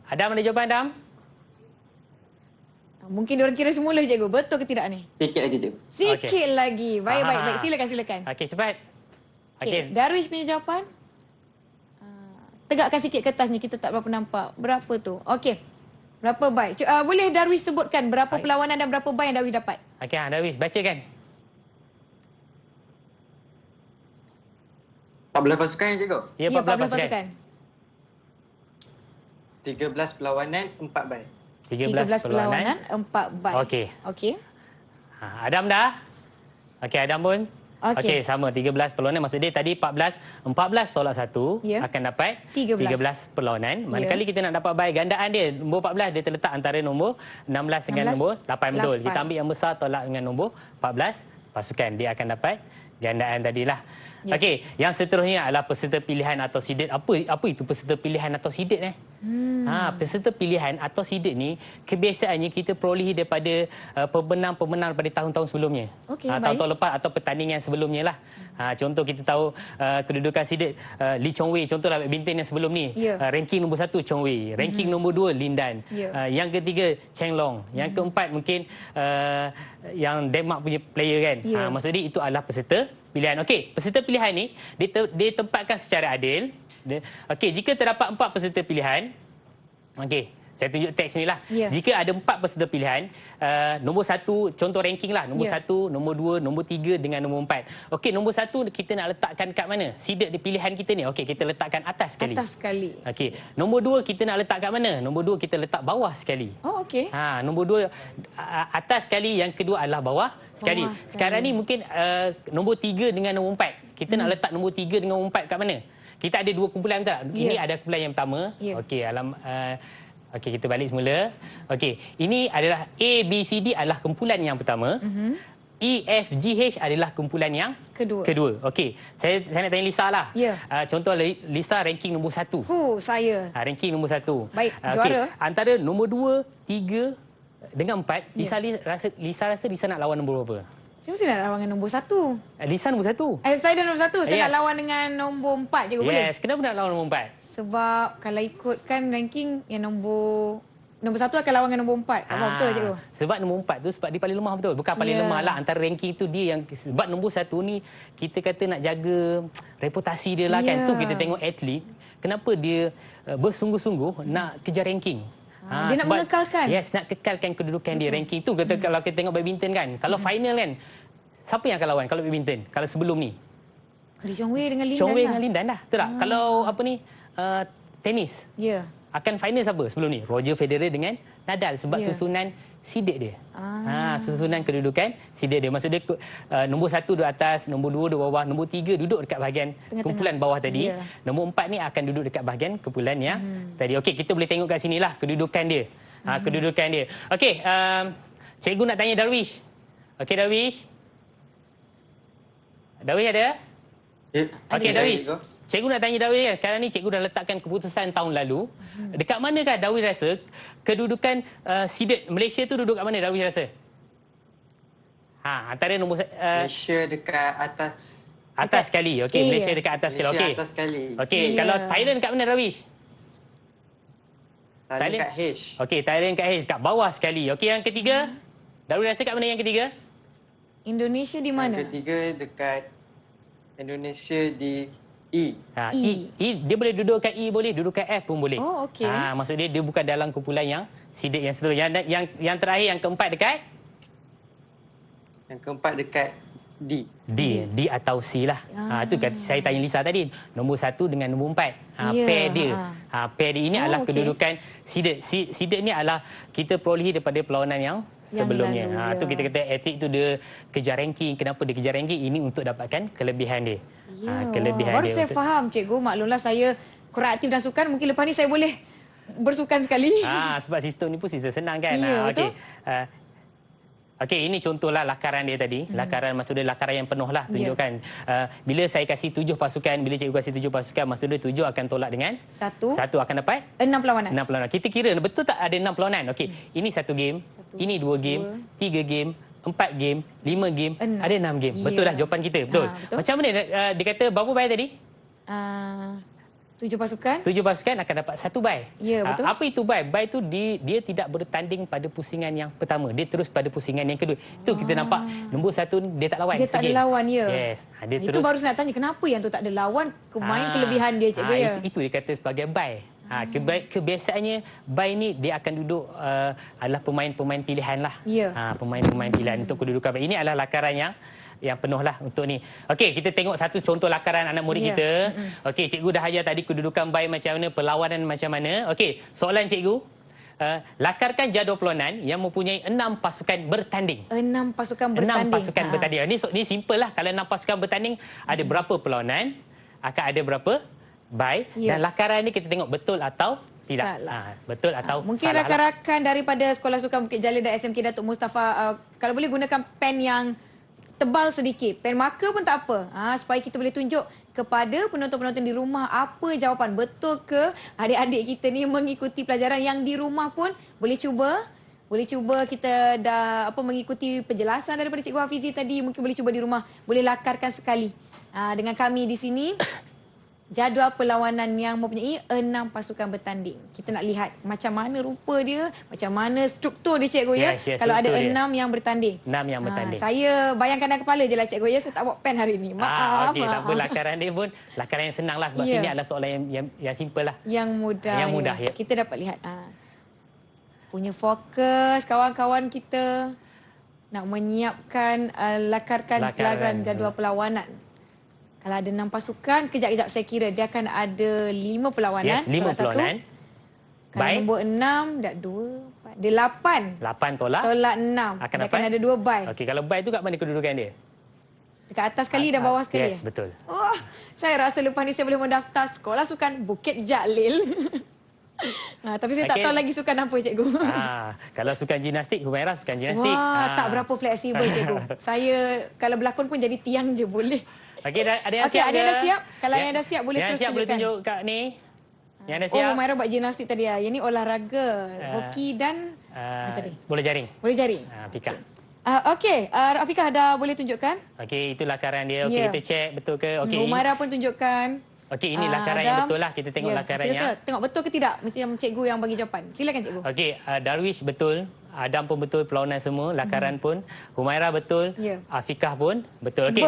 Adam ada jawapan, Adam? Mungkin diorang kira semula, cikgu. Betul ke tidak ni? Sikit lagi, cikgu. Sikit lagi. Baik. Silakan. Okey, cepat. Okey. Darwish punya jawapan? Tegakkan sikit kertasnya, kita tak berapa nampak. Berapa tu? Okey. Berapa bai? Boleh Darwish sebutkan berapa perlawanan dan berapa bai yang Darwish dapat? Okey, Darwish, bacakan. 14 pasukan, cikgu? Ya, 14 pasukan. 13 perlawanan, 4 bai. 13 perlawanan, 4 bai. Okey. Adam dah? Okey, Adam pun? Okey, sama 13 perlawanan. Maksud dia tadi 14 tolak 1 akan dapat 13 perlawanan. Manakala kita nak dapat bai gandaan dia, nombor 14 dia terletak antara nombor 16 dengan nombor 8. Betul. Kita ambil yang besar tolak dengan nombor 14 pasukan. Dia akan dapat gandaan tadilah. Okey, yang seterusnya adalah peserta pilihan atau sidet. Apa itu peserta pilihan atau sidet peserta pilihan atau sidet ni kebiasaannya kita perolehi daripada pemenang-pemenang pada tahun-tahun sebelumnya. Tahun-tahun lepas atau pertandingan sebelumnya lah. Contoh kita tahu kedudukan sidet Lee Chong Wei, contohlah badminton yang sebelum ni. Ranking nombor 1 Chong Wei, ranking nombor 2 Lin Dan. Yang ketiga Cheng Long, yang keempat mungkin yang Denmark punya player kan. Maksud dia itu adalah peserta pilihan. Okey, peserta pilihan ni ditempatkan secara adil. Okey, jika terdapat 4 peserta pilihan, okey, saya tunjuk teks ni lah. Jika ada 4 peserta pilihan, nombor 1, contoh ranking lah. Nombor 1, nombor 2, nombor 3 dengan nombor 4. Okey, nombor 1 kita nak letakkan kat mana? Seeded di pilihan kita ni. Okey, kita letakkan atas sekali. Atas sekali. Okey, nombor 2 kita nak letak kat mana? Nombor 2 kita letak bawah sekali. Oh, okey. Nombor 2 atas sekali, yang kedua adalah bawah sekali. Sekarang ni mungkin nombor 3 dengan nombor 4. Kita nak letak nombor 3 dengan nombor 4 kat mana? Kita ada 2 kumpulan tak? Ini ada kumpulan yang pertama. Okey, okey, kita balik semula. Okey, ini adalah A, B, C, D adalah kumpulan yang pertama. E, F, G, H adalah kumpulan yang kedua. Okey, saya nak tanya Lisa lah. Contoh Lisa ranking nombor 1. Saya. Ranking nombor 1. Baik, juara. Antara nombor 2, 3 dengan 4, Lisa rasa Lisa nak lawan nombor berapa? Saya mesti nak lawan dengan nombor 1. Lisa nombor 1. Saya dah nombor 1. Saya nak lawan dengan nombor 4 je boleh? Kenapa nak lawan nombor 4? Sebab kalau ikutkan ranking yang nombor Nombor 1 akan lawan dengan nombor 4. Apa betul cikgu? Sebab nombor 4 tu sebab dia paling lemah betul. Bukan paling lemah lah, antara ranking tu dia yang, sebab nombor 1 ni kita kata nak jaga reputasi dia lah kan. Tu kita tengok atlet kenapa dia bersungguh-sungguh nak kejar ranking. Dia nak mengekalkan. Yes, nak kekalkan kedudukan dia ranking tu. Kalau kita tengok badminton kan, kalau final kan, siapa yang akan lawan kalau badminton? Kalau sebelum ni? Li Chongwei dengan Lin Dan. Chongwei dengan Lin Dan dah. Betul tak? Kalau apa ni, tenis. Ya. Akan final siapa sebelum ni? Roger Federer dengan Nadal sebab susunan seeded dia. Susunan kedudukan seeded dia. Maksud dia nombor 1 duduk atas, nombor 2 duduk bawah, nombor 3 duduk dekat bahagian kumpulan bawah tadi. Nombor 4 ni akan duduk dekat bahagian kumpulan yang tadi. Okey, kita boleh tengok kat sinilah kedudukan dia. Kedudukan dia. Okey, cikgu nak tanya Darwish. Okey Darwish. Darwish ada? Okey Darwish. Cikgu nak tanya Darwish kan, sekarang ni cikgu dah letakkan keputusan tahun lalu. Dekat manakah Darwish rasa kedudukan seeded Malaysia tu duduk kat mana Darwish rasa? Antara nombor Malaysia dekat atas. Atas sekali. Okey, Malaysia dekat atas sekali. Okey. Atas sekali. Okey, kalau Thailand kat mana Darwish? Thailand kat H. Okey, Thailand kat H, kat bawah sekali. Okey, yang ketiga? Darwish rasa kat mana yang ketiga? Indonesia di mana? Yang ketiga dekat Indonesia di E. E. Dia boleh duduk kat E, boleh duduk kat F pun boleh. Oh, okey. Maksud dia bukan dalam kumpulan yang seeded yang seterusnya. Yang terakhir, yang keempat dekat? Yang keempat dekat D. D atau C lah. Itu saya tanya Lisa tadi. Nombor 1 dengan nombor 4. Pair dia. Pair dia ini adalah kedudukan seeded. Seeded ni adalah kita perolehi daripada perlawanan yang sebelumnya. Itu kita kata atlet tu dia kejar ranking. Kenapa dia kejar ranking? Ini untuk dapatkan kelebihan dia. Kelebihan baru dia. saya faham cikgu. Maklumlah saya kurang aktif dalam sukan. Mungkin lepas ni saya boleh bersukan sekali. Sebab sistem ni pun sistem senang kan. Ya, betul. Okey, ini contohlah lakaran dia tadi. Lakaran maksud dia lakaran yang penuh lah tunjukkan. Bila saya kasih 7 pasukan, bila cikgu kasih 7 pasukan, maksud dia 7 akan tolak dengan 1 akan dapat 6 perlawanan. 6 perlawanan. Kita kira betul tak ada 6 perlawanan? Okey, ini 1 game, ini 2 game, 3 game, 4 game, 5 game, ada 6 game. Betul dah jawapan kita. Betul. Macam mana dia kata berapa buy tadi? 7 pasukan. 7 pasukan akan dapat 1 buy. Ya, betul. Apa itu buy? Buy tu dia tidak bertanding pada pusingan yang pertama. Dia terus pada pusingan yang kedua. Itu kita nampak nombor 1 dia tak lawan. Dia tak ada lawan, ya. Yes. Dia itu baru saya nak tanya, kenapa yang tu tak ada lawan? Kelebihan dia, cikgu, ya. Itu dia kata sebagai buy. Kebiasaannya buy ni dia akan duduk adalah pemain-pemain pilihan lah. Ya. Pemain-pemain pilihan untuk kedudukan buy. Ini adalah lakaran yang penuh lah untuk ni. Okey, kita tengok satu contoh lakaran anak murid kita. Okey, cikgu dah ajar tadi kedudukan buy macam mana, perlawanan macam mana. Okey, soalan cikgu. Lakarkan jadual perlawanan yang mempunyai 6 pasukan bertanding. 6 pasukan bertanding. 6 pasukan bertanding. Ni simple lah. Kalau 6 pasukan bertanding, ada berapa perlawanan, akan ada berapa buy. Dan lakaran ni kita tengok betul atau tidak. Betul atau mungkin salah. Mungkin rakan-rakan daripada Sekolah Sukan Bukit Jalil dan SMK Datuk Mustafa, kalau boleh gunakan pen yang tebal sedikit. Pen marker pun tak apa. Supaya kita boleh tunjuk kepada penonton-penonton di rumah apa jawapan. Betul ke adik-adik kita ni mengikuti pelajaran yang di rumah pun boleh cuba. Boleh cuba kita dah mengikuti penjelasan daripada Cikgu Hafizi tadi. Mungkin boleh cuba di rumah. Boleh lakarkan sekali. Dengan kami di sini. Jadual perlawanan yang mempunyai 6 pasukan bertanding. Kita nak lihat macam mana rupa dia, macam mana struktur dia, cikgu, ya. Kalau ada 6 yang bertanding. 6 yang bertanding. Saya bayangkan dalam kepala je lah, cikgu, ya. Saya tak bawa pen hari ini. Maaf. Okey, tak apa. Lakaran dia pun lakaran yang senang lah. Sebab sini adalah soalan yang simple lah. Yang mudah. Yang mudah, ya. Kita dapat lihat. Punya fokus kawan-kawan kita nak menyiapkan lakarkan pelajaran jadual perlawanan. Kalau ada 6 pasukan, kejap-kejap saya kira dia akan ada 5 perlawanan. Yes, 5 perlawanan. Kalau nombor 6, dah 2, dia 8. 8 tolak. Tolak 6. Akan ada 2 buy. Okey, kalau buy tu kat mana kedudukan dia? Dekat atas sekali dan bawah sekali. Yes, betul. Oh, saya rasa lepas ni saya boleh mendaftar Sekolah Sukan Bukit Jalil. Tapi saya tak tahu lagi sukan apa, cikgu. Kalau sukan gimnastik, Humaira sukan gimnastik. Tak berapa fleksibel, cikgu. Saya kalau berlakon pun jadi tiang je boleh. Okey, ada yang siap. Ada yang dah siap. Kalau yang dah siap boleh terus tunjukkan. Yang siap boleh tunjuk kat ni. Yang dah siap. Humaira buat gimnastik tadi. Yang ni olahraga, hoki dan tadi. Bola jaring. Bola jaring. Fika. Okey, Rafiqah dah boleh tunjukkan? Okey, itu lakaran dia. Okey, kita check betul ke. Okey. Humaira pun tunjukkan. Okey, ini lakaran yang betul lah. Kita tengok lakaran yang. Tengok betul ke tidak macam cikgu yang bagi jawapan. Silakan cikgu. Okey, Darwish betul. Adam pun betul, perlawanan semua, lakaran pun. Humaira betul, Afikah pun betul. Okey,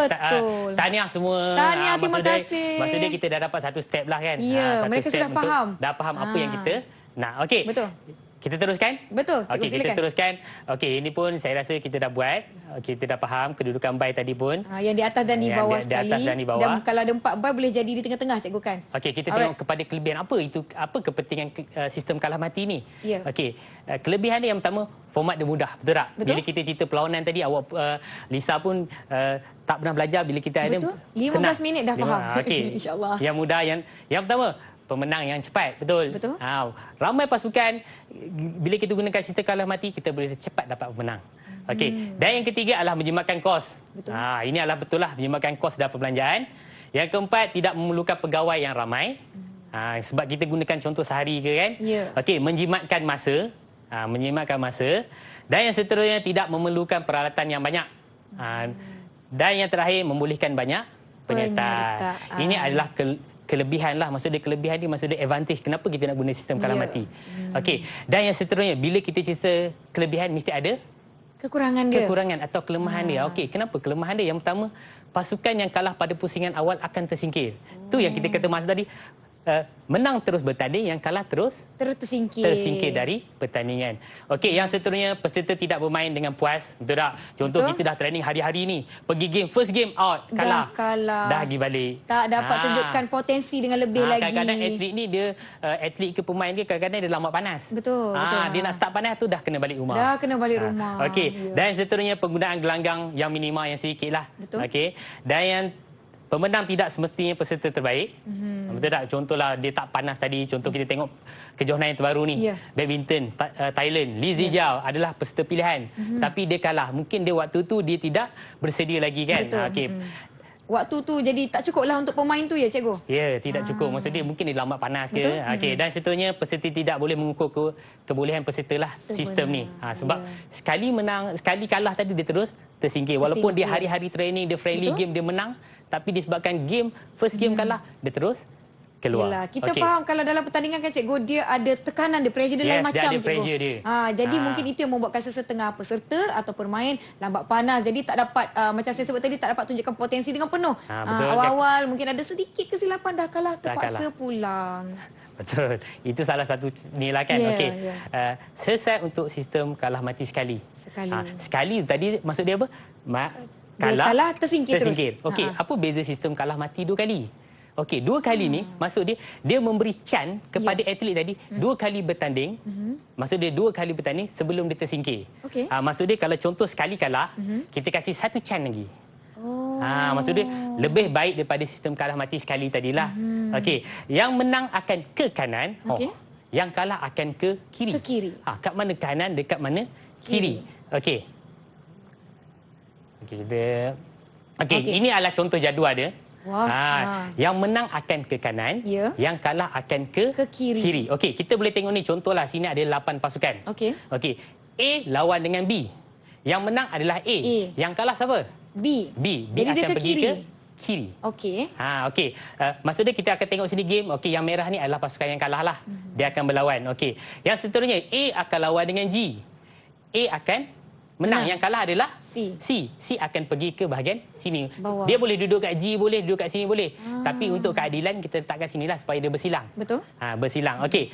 tahniah semua. Tahniah, terima kasih. Maksudnya kita dah dapat satu step lah kan. Ya, mereka sudah faham. Dah faham apa yang kita nak. Okey. Betul. Kita teruskan? Betul, cikgu, okey, kita teruskan. Okey, ini pun saya rasa kita dah buat. Okey, kita dah faham kedudukan bai tadi pun. Yang di atas dan di bawah sekali. Di atas dan di bawah. Dan kalau ada 4 bai boleh jadi di tengah-tengah, cikgu kan? Okey, kita tengok kepada kelebihan apa itu, apa kepentingan sistem kalah mati ni. Ya. Okey, kelebihan dia yang pertama, format dia mudah, betul tak? Betul? Bila kita cerita perlawanan tadi, awak Lisa pun tak pernah belajar, bila kita ada 15 senang. minit dah faham. Okey. InsyaAllah. Yang mudah, yang pertama, pemenang yang cepat, betul? Betul. Ramai pasukan, bila kita gunakan sistem kalah mati, kita boleh cepat dapat pemenang. Okey. Dan yang ketiga adalah menjimatkan kos. Betul. Ini adalah betul lah, menjimatkan kos dan perbelanjaan. Yang keempat, tidak memerlukan pegawai yang ramai. Sebab kita gunakan contoh sehari ke kan? Ya. Okey, menjimatkan masa. Menjimatkan masa. Dan yang seterusnya, tidak memerlukan peralatan yang banyak. Dan yang terakhir, membolehkan banyak penyertaan. Ini adalah kelebihan lah. Maksudnya kelebihan ni maksudnya advantage. Kenapa kita nak guna sistem kalah mati. Okey. Dan yang seterusnya, bila kita cerita kelebihan, mesti ada kekurangan dia. Kekurangan atau kelemahan dia. Okey, kenapa kelemahan dia? Yang pertama, pasukan yang kalah pada pusingan awal akan tersingkir. Itu yang kita kata masa tadi. Menang terus bertanding, yang kalah terus tersingkir dari pertandingan. Okey, yang seterusnya, peserta tidak bermain dengan puas. Betul tak? Contoh, kita dah training hari-hari ni. Pergi game, first game out, kalah. Dah pergi balik. Tak dapat tunjukkan potensi dengan lebih lagi. Kadang-kadang atlet ni, dia atlet ke pemain dia, kadang-kadang dia lambat panas. Betul. Dia nak start panas tu dah kena balik rumah. Dah kena balik rumah. Okey, dan seterusnya penggunaan gelanggang yang minima yang sedikit lah. Betul. Okey, dan yang pemenang tidak semestinya peserta terbaik. Betul tak? Contohlah dia tak panas tadi. Contoh kita tengok kejohanan yang terbaru ni. Badminton, Thailand. Lee Zijiao adalah peserta pilihan. Tapi dia kalah. Mungkin dia waktu tu dia tidak bersedia lagi kan? Okey. Waktu tu jadi tak cukuplah untuk pemain tu ya, cikgu? Ya, tidak cukup. Maksud dia mungkin dia lambat panas ke. Okey, dan seterusnya peserta tidak boleh mengukur kebolehan peserta lah sistem ni. Sebab sekali menang, sekali kalah tadi dia terus tersingkir. Walaupun dia hari-hari training, dia friendly game, dia menang. Tapi disebabkan game, first game kalah, dia terus keluar. Yelah, kita faham kalau dalam pertandingan kan cikgu, dia ada tekanan, dia pressure dia lain macam dia ada pressure cikgu. Dia. Jadi mungkin itu yang membuatkan sesetengah peserta atau pemain lambat panas. Jadi tak dapat, macam saya sebut tadi, tak dapat tunjukkan potensi dengan penuh. Awal-awal mungkin ada sedikit kesilapan, dah kalah, terpaksa pulang. Betul. Itu salah satu nilai kan. Okey. Selesai untuk sistem kalah mati sekali. Sekali tadi maksud dia apa? Kalah tersingkir terus. Okey, apa beza sistem kalah mati 2 kali? Okey, 2 kali ni maksud dia memberi chance kepada atlet tadi 2 kali bertanding. Maksud dia 2 kali bertanding sebelum dia tersingkir. Maksud dia kalau contoh sekali kalah, kita kasih 1 chance lagi. Maksud dia lebih baik daripada sistem kalah mati sekali tadilah. Okey, yang menang akan ke kanan, yang kalah akan ke kiri. Kat mana kanan, dekat mana kiri. Okey. Ini adalah contoh jadual dia. Yang menang akan ke kanan, yang kalah akan ke kiri. Okey, kita boleh tengok ni contohlah, sini ada 8 pasukan. Okey, A lawan dengan B. Yang menang adalah A. Yang kalah siapa? B. Jadi akan dia ke pergi kiri. ke kiri. Okey. Maksudnya kita akan tengok sini game. Okey, yang merah ni adalah pasukan yang kalah lah. Dia akan berlawan. Okey. Yang seterusnya A akan lawan dengan G. A akan menang. Yang kalah adalah C akan pergi ke bahagian sini. Bawah. Dia boleh duduk kat G, boleh duduk kat sini, boleh. Tapi untuk keadilan kita letakkan sinilah supaya dia bersilang. Betul. Bersilang. Okey.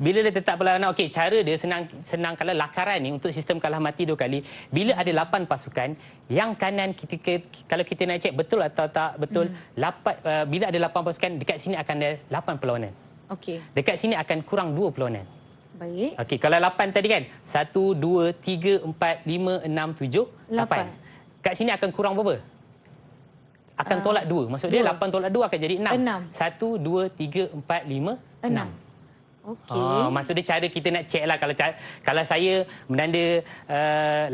Bila dia tetap berlawanan, okey, cara dia senang kalau lakaran ni untuk sistem kalah mati 2 kali. Bila ada 8 pasukan, yang kanan kalau kita nak cek betul atau tak betul, bila ada 8 pasukan, dekat sini akan ada 8 perlawanan. Okey. Dekat sini akan kurang 2 perlawanan. Baik. Okey, kalau 8 tadi kan, 1, 2, 3, 4, 5, 6, 7, 8. Kat sini akan kurang berapa? Akan tolak 2. Maksud dia 8 tolak 2 akan jadi 6. 1, 2, 3, 4, 5, 6. Okey. Maksud dia cara kita nak check lah. Kalau saya menanda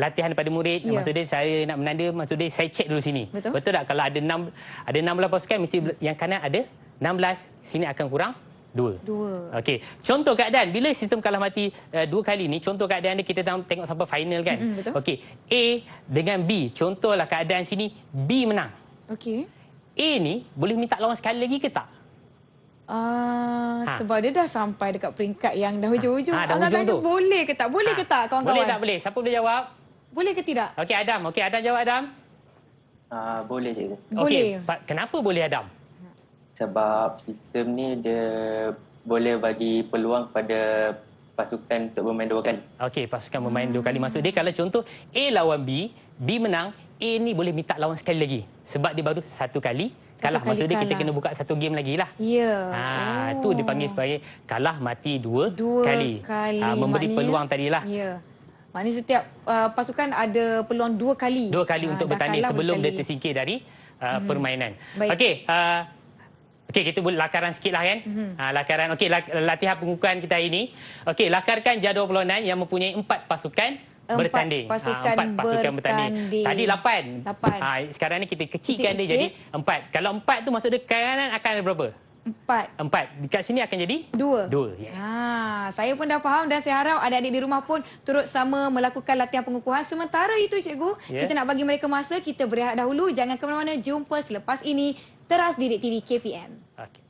latihan pada murid, maksud dia saya nak menanda, maksud dia saya check dulu sini. Betul tak? Kalau ada 16 pasukan, mesti yang kanan ada 16, sini akan kurang 2. Okey. Contoh keadaan bila sistem kalah mati 2 kali ni, contoh keadaan dia kita tengok sampai final kan. Okey. A dengan B. Contohlah keadaan sini B menang. Okey. A ni boleh minta lawan sekali lagi ke tak? Sebab dia dah sampai dekat peringkat yang dah hujung-hujung. dah hujung tu. Boleh ke tak? Boleh ke tak kawan-kawan? Boleh tak boleh? Siapa boleh jawab? Boleh ke tidak? Okey, Adam. Okey, Adam jawab, Adam. Boleh cikgu. Boleh. Okey, kenapa boleh, Adam? Sebab sistem ni dia boleh bagi peluang kepada pasukan untuk bermain 2 kali. Okey, pasukan bermain 2 kali. Maksud dia kalau contoh A lawan B, B menang, A ni boleh minta lawan sekali lagi. Sebab dia baru 1 kali kalah. kali Maksud dia kita kalah. kena buka 1 game lagi lah. Ya. Tu dipanggil sebagai kalah mati 2 kali. Memberi Maknanya, peluang tadilah. Ya. Maknanya setiap pasukan ada peluang 2 kali. 2 kali untuk dah bertanding kalah sebelum dia sekali. tersingkir dari permainan. Baik. Okey, okey, kita buat lakaran sikitlah kan. Lakaran. Okey, latihan pengukuhan kita hari ini. Okey, lakarkan jadual perlawanan yang mempunyai 4 pasukan bertanding. 4 pasukan bertanding. Tadi 8. 8. Sekarang ni kita kecilkan dia jadi 4. Kalau 4 tu maksud dia kanan akan ada berapa? 4. Dekat sini akan jadi 2. 2. Yes. Saya pun dah faham dan saya harap adik-adik di rumah pun turut sama melakukan latihan pengukuhan. Sementara itu cikgu, kita nak bagi mereka masa, kita berehat dahulu. Jangan ke mana-mana, jumpa selepas ini Teras Didik TV KPM. Okey.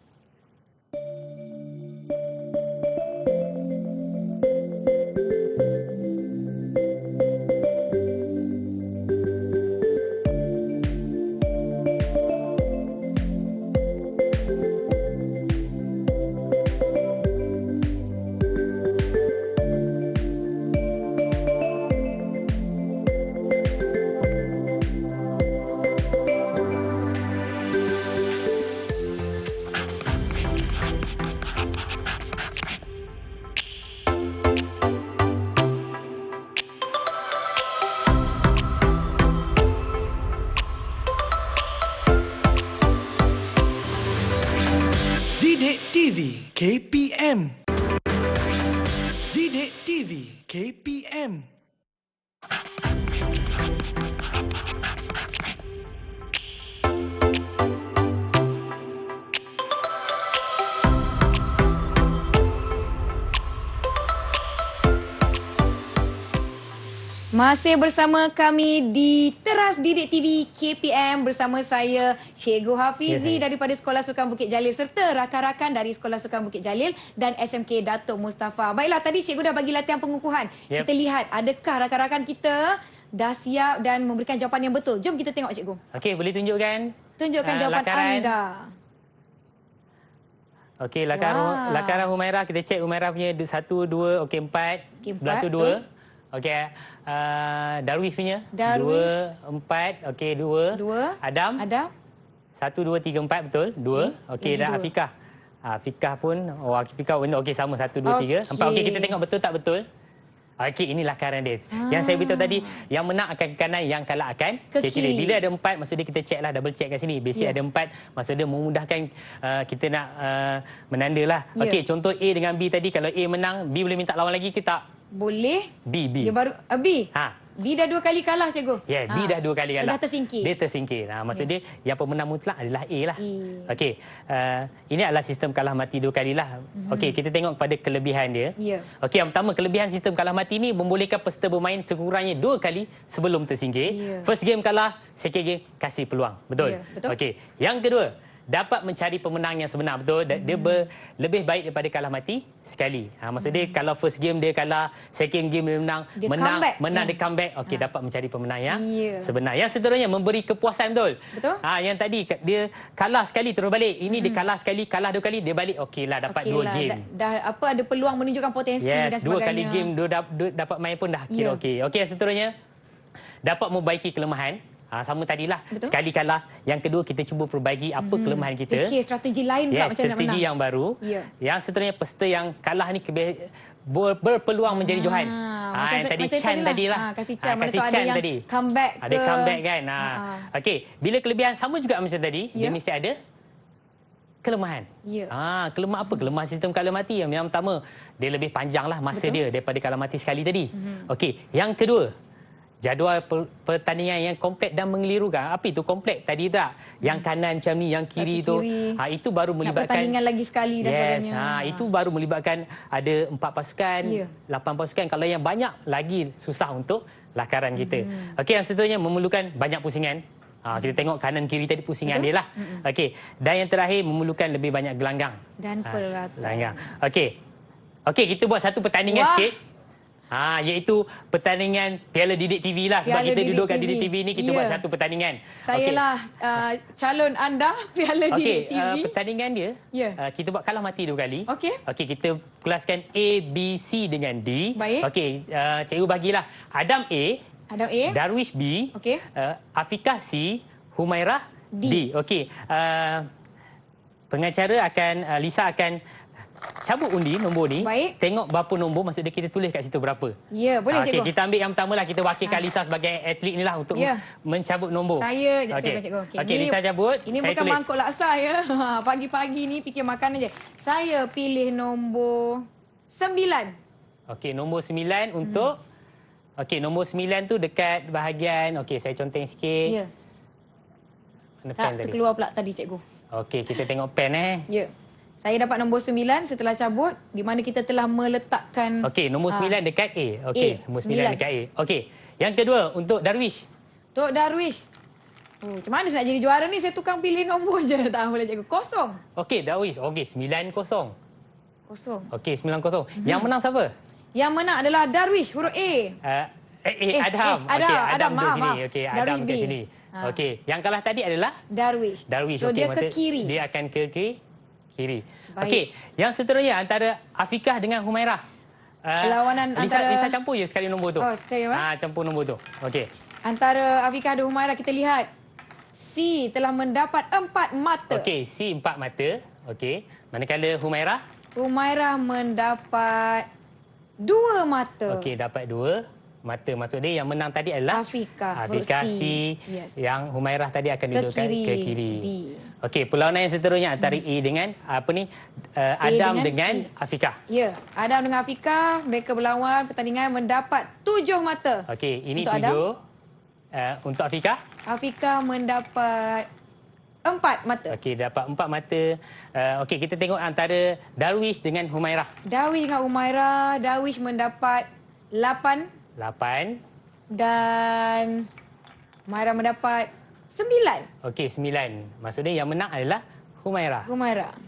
Didik TV KPM. Didik TV KPM. Masih bersama kami di Teras Didik TV KPM bersama saya Cikgu Hafizi daripada Sekolah Sukan Bukit Jalil serta rakan-rakan dari Sekolah Sukan Bukit Jalil dan SMK Datuk Mustafa. Baiklah, tadi cikgu dah bagi latihan pengukuhan. Kita lihat adakah rakan-rakan kita dah siap dan memberikan jawapan yang betul. Jom kita tengok cikgu. Okey, boleh tunjukkan? Tunjukkan jawapan lakaran anda. Okey, lakaran Humairah. Kita cek Humairah punya 1, 2, okey 4. Belah tu 2. Okey, Darwish punya. Darwish. 2, 4. Okey, 2. Adam. 1, 2, 3, 4. Betul. 2. Okey, dan Afikah. Afikah pun. Afikah. Okey, sama. 1, 2, 3. 4. Okey, kita tengok betul tak betul. Okey, ini lakaran dia. Yang saya beritahu tadi, yang menang akan ke kanan, yang kalah akan ke kiri. Bila ada 4, maksud dia kita check lah, double check kat sini. Basic ada 4, maksud dia memudahkan kita nak menanda lah. Okey, contoh A dengan B tadi, kalau A menang, B boleh minta lawan lagi ke tak? Boleh. B. Dia baru B. B dah 2 kali kalah cikgu. Ya, B dah 2 kali kalah. Dah tersingkir. Dia tersingkir. Maksud dia yang pemenang mutlak adalah A lah. Okey, ini adalah sistem kalah mati 2 kali lah. Okey, kita tengok kepada kelebihan dia. Okey, yang pertama, kelebihan sistem kalah mati ni membolehkan peserta bermain sekurang-kurangnya 2 kali sebelum tersingkir. First game kalah, second game kasih peluang. Betul? Betul. Okey, yang kedua, dapat mencari pemenang yang sebenar. Betul? Dia lebih baik daripada kalah mati sekali. Maksud dia kalau first game dia kalah, second game dia menang, dia comeback. Okey, dapat mencari pemenang yang sebenar. Yang seterusnya memberi kepuasan. Betul? Betul. Yang tadi dia kalah sekali terus balik. Ini dia kalah sekali, kalah 2 kali, dia balik. Okeylah, dapat 2 game. Dah ada peluang menunjukkan potensi dan sebagainya. 2 kali game dia dapat main pun dah kira okey. Okey, yang seterusnya dapat membaiki kelemahan. Sama tadilah. Betul? Sekali kalah. Yang kedua, kita cuba perbaiki apa kelemahan kita. Fikir strategi lain pula macam nak menang. Strategi yang baru. Yang seterusnya, peserta yang kalah ni berpeluang menjadi Johan. Yang tadi Chan tadilah. Kasih Chan. Mana tu ada yang tadi. Comeback ke. Ada comeback kan. Okey, bila kelebihan sama juga macam tadi, dia mesti ada kelemahan. Kelemahan apa? Kelemahan sistem kalah mati. Yang pertama, dia lebih panjang lah masa dia daripada kalah mati sekali tadi. Okey, yang kedua, jadual pertandingan yang kompleks dan mengelirukan. Apa itu kompleks tadi tak? Yang kanan macam ni, yang kiri tu. Itu baru melibatkan pertandingan lagi sekali dan sebagainya. Itu baru melibatkan ada 4 pasukan, 8 pasukan. Kalau yang banyak lagi susah untuk lakaran kita. Okey, yang seterusnya memerlukan banyak pusingan. Kita tengok kanan kiri tadi pusingan dia lah. Okey. Dan yang terakhir memerlukan lebih banyak gelanggang. Dan peralatan. Gelanggang. Okey. Okey, kita buat satu pertandingan sikit. Iaitu pertandingan Piala Didik TV lah. Sebab Piala kita Didik duduk kat TV. Didik TV ni, kita buat satu pertandingan. Saya lah calon anda Piala Didik TV. Pertandingan dia, kita buat kalah mati 2 kali. Okey. Okey, kita kelaskan A, B, C dengan D. Baik. Okey, cikgu bagilah Adam A, Darwish B, Afiqah C, Humairah D. Okey. Pengacara akan, Lisa akan cabut undi nombor ni. Baik. Tengok berapa nombor, maksud dia kita tulis kat situ berapa. Ya, boleh cikgu. Okey, kita ambil yang pertama lah. Kita wakilkan Lisa sebagai atlet ni lah untuk mencabut nombor. Saya, cikgu. Okey, Okey, Lisa cabut. Ini saya bukan tulis. mangkuk laksa ya. Pagi-pagi ni fikir makan aja. Saya pilih nombor 9. Okey, nombor 9 untuk... Okey, nombor 9 tu dekat bahagian... Okey, saya conteng sikit. Ya. Mana pen Tak, tadi? terkeluar pula tadi cikgu. Okey, kita tengok pen Ya. Saya dapat nombor 9 setelah cabut di mana kita telah meletakkan... Okey, nombor 9 dekat A. Okey, nombor 9 dekat A. Okey, yang kedua untuk Darwish. Untuk Darwish. Macam mana saya nak jadi juara ni? Saya tukang pilih nombor je. Tak boleh cikgu. 0. Okey, Darwish. Okey, 9-0. 0. Okey, 9-0. Yang menang siapa? Yang menang adalah Darwish, huruf A. Adam. Okey, Adam duduk sini. Okey, Adam kat sini. Okey, yang kalah tadi adalah? Darwish. Darwish. So, Okey, dia ke kiri. Dia akan ke kiri. Okey, yang seterusnya antara Afiqah dengan Humairah. Perlawanan Lisa campur je sekali nombor tu. Campur nombor tu. Okey. Antara Afiqah dan Humairah kita lihat. C telah mendapat 4 mata. Okey, C 4 mata. Okey. Manakala Humairah? Humairah mendapat 2 mata. Okey, dapat 2 mata. Maksud dia yang menang tadi adalah Afiqah. C. Yang Humairah tadi akan dudukkan ke kiri. D. Okey, perlawanan yang seterusnya antara A dengan Adam dengan Afiqah. Ya, Adam dengan Afiqah mereka berlawan pertandingan mendapat 7 mata. Okey, ini untuk 7. Untuk Afiqah? Afiqah mendapat 4 mata. Okey, dapat 4 mata. Okey, kita tengok antara Darwish dengan Humairah. Darwish dengan Humairah, Darwish mendapat 8. Dan Humairah mendapat 9. Okey, 9. Maksud dia yang menang adalah Humairah.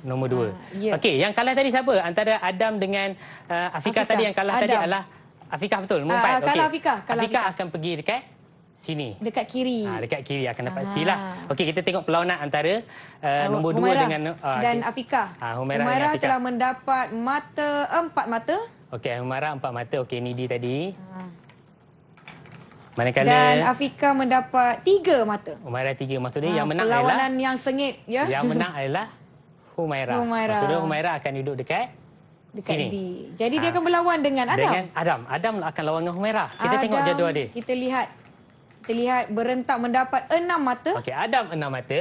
Nombor 2. Okey, yang kalah tadi siapa? Antara Adam dengan Afiqah tadi yang kalah tadi adalah Afiqah, betul? Nombor 4. Kalah Afiqah. Afiqah akan pergi dekat sini. Dekat kiri. Dekat kiri akan dapat C lah. Okey, kita tengok perlawanan antara nombor 2 dengan dan Afiqah. Humairah telah mendapat 4 mata. Okey, Humairah 4 mata. Okey, ni D tadi. Manakala dan Afiqah mendapat 3 mata. Humairah 3. Maksud dia yang menang adalah perlawanan yang sengit ya. Yang menang adalah Humairah. Maksud dia Humairah akan duduk dekat sini. D. Jadi dia akan berlawan dengan Adam. Dengan Adam. Adam akan lawan dengan Humairah. Kita tengok jadual dia. Kita lihat berentak mendapat 6 mata. Okey, Adam 6 mata.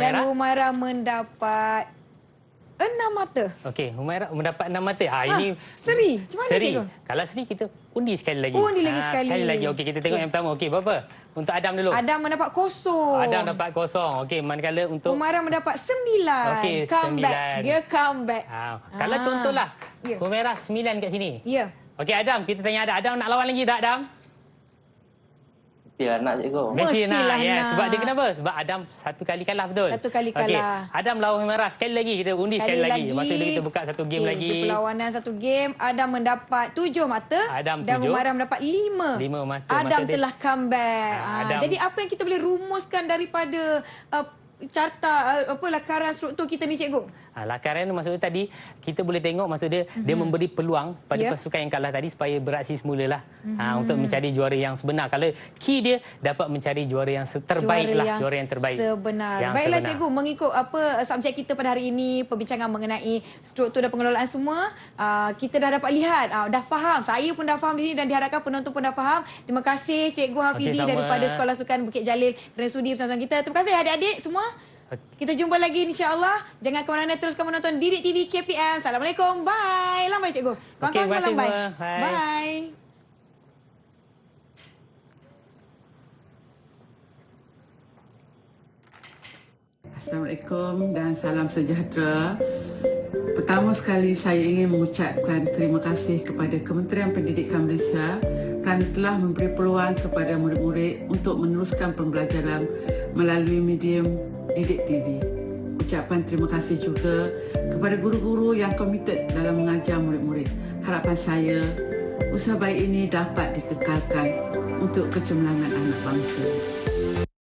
Dan Humairah mendapat 6 mata. Okey, Humairah mendapat 6 mata. Ini seri. Macam mana cikgu? Kalau seri kita undi sekali lagi. Undi lagi sekali. Sekali lagi. Okey, kita tengok yang pertama. Okey, berapa? Untuk Adam dulu. Adam mendapat 0. Adam dapat 0. Okey, manakala untuk Humairah mendapat 9. Okey, 9. Dia comeback. Kalau contohlah Humairah 9 kat sini. Ya. Okey, Adam, kita tanya Adam nak lawan lagi tak, Adam? Mestilah nak, cikgu. Mestilah nak. Sebab dia kenapa? Sebab Adam satu kali kalah, betul? Satu kali kalah. Okey, Adam lawan Humairah. Sekali lagi kita undi sekali lagi. Maksud dia kita buka satu game lagi. Perlawanan satu game. Adam mendapat 7 mata. Dan Humairah mendapat 5. 5 mata. Adam telah comeback. Jadi apa yang kita boleh rumuskan daripada carta lakaran struktur kita ni, cikgu? Lakaran maksudnya tadi kita boleh tengok maksud dia dia memberi peluang pada pasukan yang kalah tadi supaya beraksi semulalah untuk mencari juara yang sebenar. Kalau key dia dapat mencari juara yang terbaik juara yang terbaik. Baiklah cikgu, mengikut subjek kita pada hari ini, perbincangan mengenai struktur dan pengelolaan semua, kita dah dapat lihat, dah faham. Saya pun dah faham di sini dan diharapkan penonton pun dah faham. Terima kasih Cikgu Hafizi daripada Sekolah Sukan Bukit Jalil kerana sudi bersama kita. Terima kasih adik-adik semua. Kita jumpa lagi insya-Allah. Jangan ke mana-mana, teruskan menonton Didik TV KPM. Assalamualaikum. Bye. Lambai cikgu. Kawan-kawan semua lambai. Bye. Assalamualaikum dan salam sejahtera. Pertama sekali saya ingin mengucapkan terima kasih kepada Kementerian Pendidikan Malaysia kerana telah memberi peluang kepada murid-murid untuk meneruskan pembelajaran melalui medium Didik TV. Ucapan terima kasih juga kepada guru-guru yang komited dalam mengajar murid-murid. Harapan saya, usaha baik ini dapat dikekalkan untuk kecemerlangan anak bangsa.